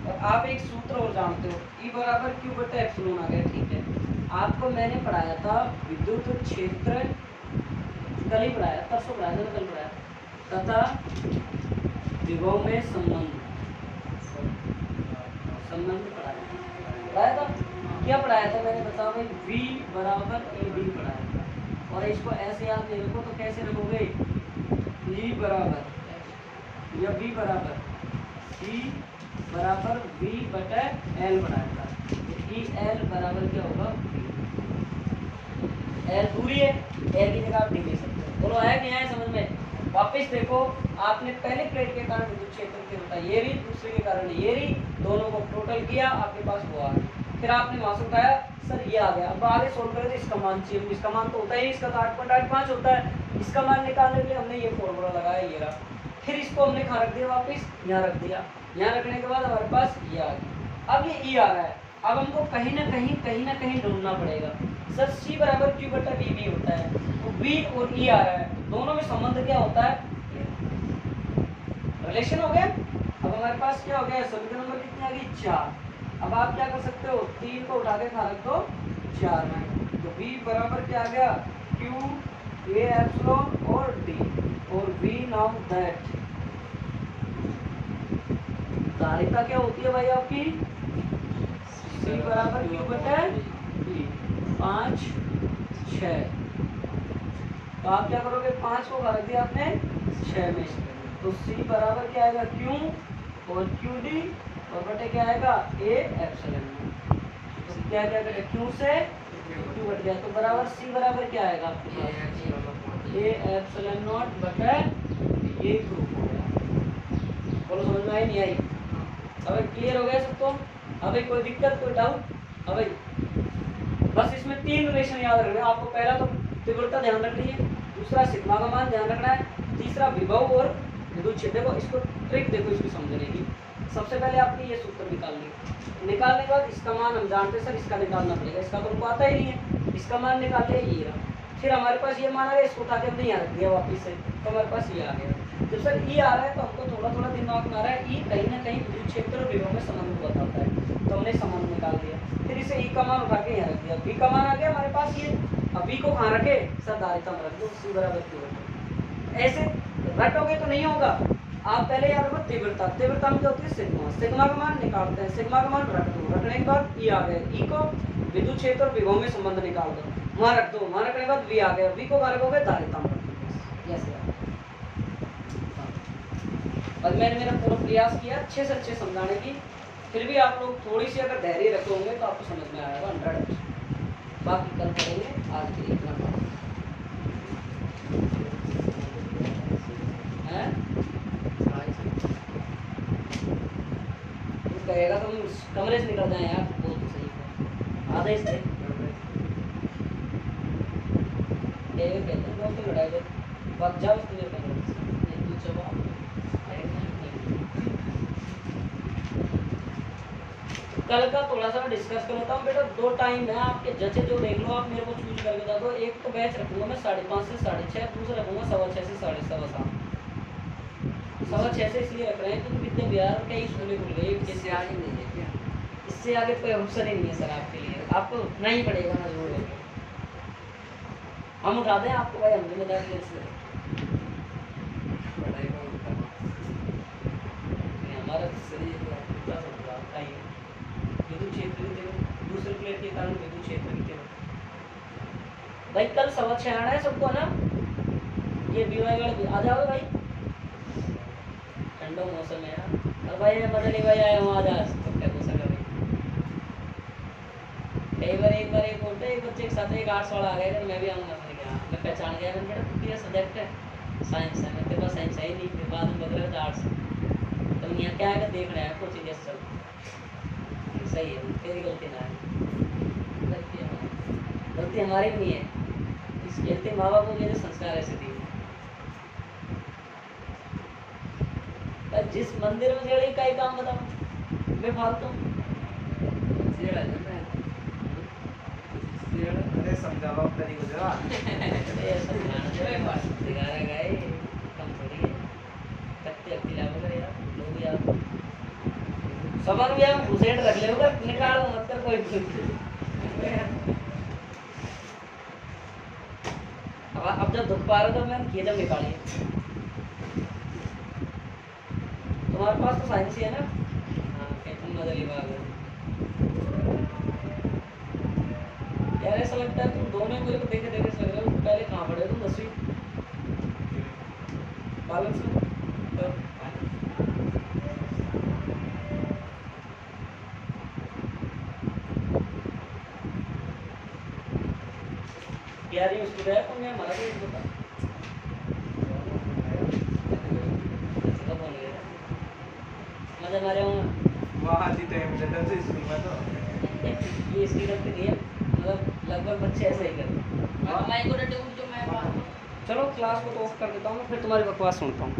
और आप एक सूत्र और जानते हो, ई बराबर क्यू बटा एप्सिलॉन आ गया, ठीक है। आपको मैंने पढ़ाया था विद्युत क्षेत्र, कल ही पढ़ाया, परसों पढ़ाया था, कल पढ़ाया, तथा विभव में संबंध पढ़ाया था। क्या पढ़ाया था मैंने, बताओ भाई? V बराबर ए बी पढ़ाया था, और इसको ऐसे याद नहीं रखो तो कैसे रखोगे? E बराबर या V बराबर C बराबर V बटा L पढ़ाया था। E L बराबर क्या होगा? L दूरी है, L की जगह आप D ले सकते हो। बोलो आया कि आया समझ में? वापस देखो, आपने पहले प्लेट के कारण विद्युत क्षेत्र की तीव्रता ये रही, दूसरे के कारण ये रही, दोनों को टोटल किया, आपके पास वो आ गया। फिर आपने वहां से उठाया, सर ये आ गया। अब आगे सोल्व करें तो इसका मान चाहिए, इसका मान तो होता ही, इसका तो 8.85 होता है। इसका मान निकालने के लिए हमने ये फॉर्मूला लगाया, ये रहा। फिर इसको हमने कहाँ रख दिया? वापस यहाँ रख दिया। यहाँ रखने के बाद हमारे पास ये आ गया। अब ये ई आ रहा है, अब हमको कहीं ना कहीं ढूंढना पड़ेगा। सर C बराबर क्यू बटा वी भी होता है, तो V और E आ रहा है, दोनों में संबंध क्या होता है? रिलेशन हो गया। अब हमारे पास क्या हो गया? समीकरण नंबर कितनी आ गई? 4। अब आप क्या कर सकते हो, 3 को उठा के खा रख दो 4 में, तो v बराबर क्या आ गया, q a एप्सिलॉन और d, और v नाउ दैट धारिता क्या होती है भाई आपकी, c बराबर q बटे v, 5 6। तो आप क्या करोगे, 5 को रख दिया आपने 6 में, तो c बराबर क्या आएगा, q और qd और बटे क्या आएगा a एप्सिलॉन। तो क्या क्या करें, q से q बट गया, तो बराबर c बराबर क्या आएगा आपके पास, a एप्सिलॉन नॉट बटे ये ग्रुप हो गया। बोलो समझ में आई नहीं आई, अब क्लियर हो गया सबको। अब कोई दिक्कत कोई डाउट, अब बस इसमें 3 रिलेशन याद रखना है आपको। पहला तो तीव्रता ध्यान रखनी है, दूसरा सिग्मा का मान ध्यान रखना है, तीसरा विभव और विद्युत क्षेत्र। देखो इसको ट्रिक देखो इसकी समझने की। सबसे पहले आपने ये सूत्र निकालने के बाद इसका मान हम जानते हैं सर, इसका निकालना पड़ेगा, इसका तो हमको आता ही नहीं है, इसका मान निकाल लिया ये रहा। फिर हमारे पास ये मान आ गया, इसको उठा के हमने यहाँ रख दिया वापिस से, तो हमारे पास ये आ गया। जब सर ई आ रहा है तो हमको थोड़ा थोड़ा दिमाग में आ रहा है, ई कहीं ना कहीं विद्युत क्षेत्र और विभव में संबंध को बताता है, तो हमने संबंध निकाल दिया। फिर इसे ई का मान उठा के यहाँ रख दिया, बी का मान आ गया हमारे पास ये। अब बी को कहाँ रखे सर, धारिता में रख दो, सी बराबर क्यू रखो। ऐसे रटोगे तो नहीं होगा, आप पहले याद रखो तीव्रता, तीव्रता में क्या होती है सिग्मा, सिग्मा का मान निकालते हैं, सिग्मा का मान रख दो, रखने के बाद ई आ गया, ई को विद्युत क्षेत्र और विभव में संबंध निकाल दो, वहां रख दो, वहां रखने के बाद वी आ गया, वी को कहाँ रखोगे, धारिता में रख दो। ऐसे और मैंने मेरा पूरा प्रयास किया अच्छे से अच्छे समझाने की, फिर भी आप लोग थोड़ी सी अगर धैर्य रखोगे तो आपको समझ में आएगा 100%। बाकी कल करेंगे, आज के लिए इतना है। तू कहेगा तो हम कमरे से निकल जाए यार, बहुत तो सही है, आधा ही सही कहते हैं लोग तो लड़ाई वक्त जाओ तुम्हें कमरे से जवाब। कल का थोड़ा सा डिस्कस कर लेता हूँ बेटा, 2 टाइम है आपके, जैसे जो देख लो आप मेरे को चूज करके बता दो। एक तो बैच रखूंगा मैं 5:30 से 6:30, दूसरा रखूंगा 6:15 से 7:30। 6:15 से इसलिए रख रहे हैं क्योंकि विद्या विहार कई स्कूलें खुल गई, इससे आगे नहीं है क्या, इससे आगे कोई ऑप्शन ही नहीं है सर आपके लिए, आपको उठना ही पड़ेगा ना जोड़ लेके। हम उठा दें आपको भाई, हम जिम्मेदारी ले इसलिए पढ़ाई का करना हमारा शरीर पूरा सब आपका ही है। विद्युत क्षेत्र की दूसरे प्लेट के कारण विद्युत क्षेत्र की भाई कल 6:15 आना है सबको ना, ये बीवाईगढ़ आ जाओ भाई, ठंडा मौसम है यार। और भाई बदली भाई आए वहाँ जा सकते हो सर, कई बार एक बोलते एक बच्चे के साथ एक 8 वाला आ गया, मैं भी आऊँगा, मैंने कहा मैं पहचान गया, मैंने बेटा तू सब्जेक्ट है साइंस है, मेरे पास साइंस है ही नहीं, फिर बाद में बदल रहे थे आर्ट्स, तो यहाँ क्या है देख रहे हैं कोचिंग चल सही है, तेरी गलती ना है, गलती हमारी भी नहीं है, इस गलती माँ बाप को मेरे संस्कार ऐसे दिए। जिस मंदिर में जेड़ी का ही काम बताओ मैं फालतू अरे समझाओ अब तरी गुजरा सबक भी हम घुसेट रख ले निकाल मत कर कोई। अब जब दुख पा रहे हो तो मैं किए जब निकालिए, तुम्हारे पास तो साइंस ही है ना, हाँ तुम मदर विभाग है यार, ऐसा लगता है तुम दोनों मुझे को देखे देखे लग रहे हो, पहले कहाँ पढ़े तुम 10वीं बैलेंस में यार ये उसको गया तुमने हमारा भी बता मजा मारे होंगे वहाँ थी तो मिले थे स्कूल में, तो ये इसकी गलती नहीं है, मतलब लगभग बच्चे ऐसे ही करते हैं। चलो क्लास को तो ऑफ कर देता हूँ, फिर तुम्हारी बकवास सुनता हूँ।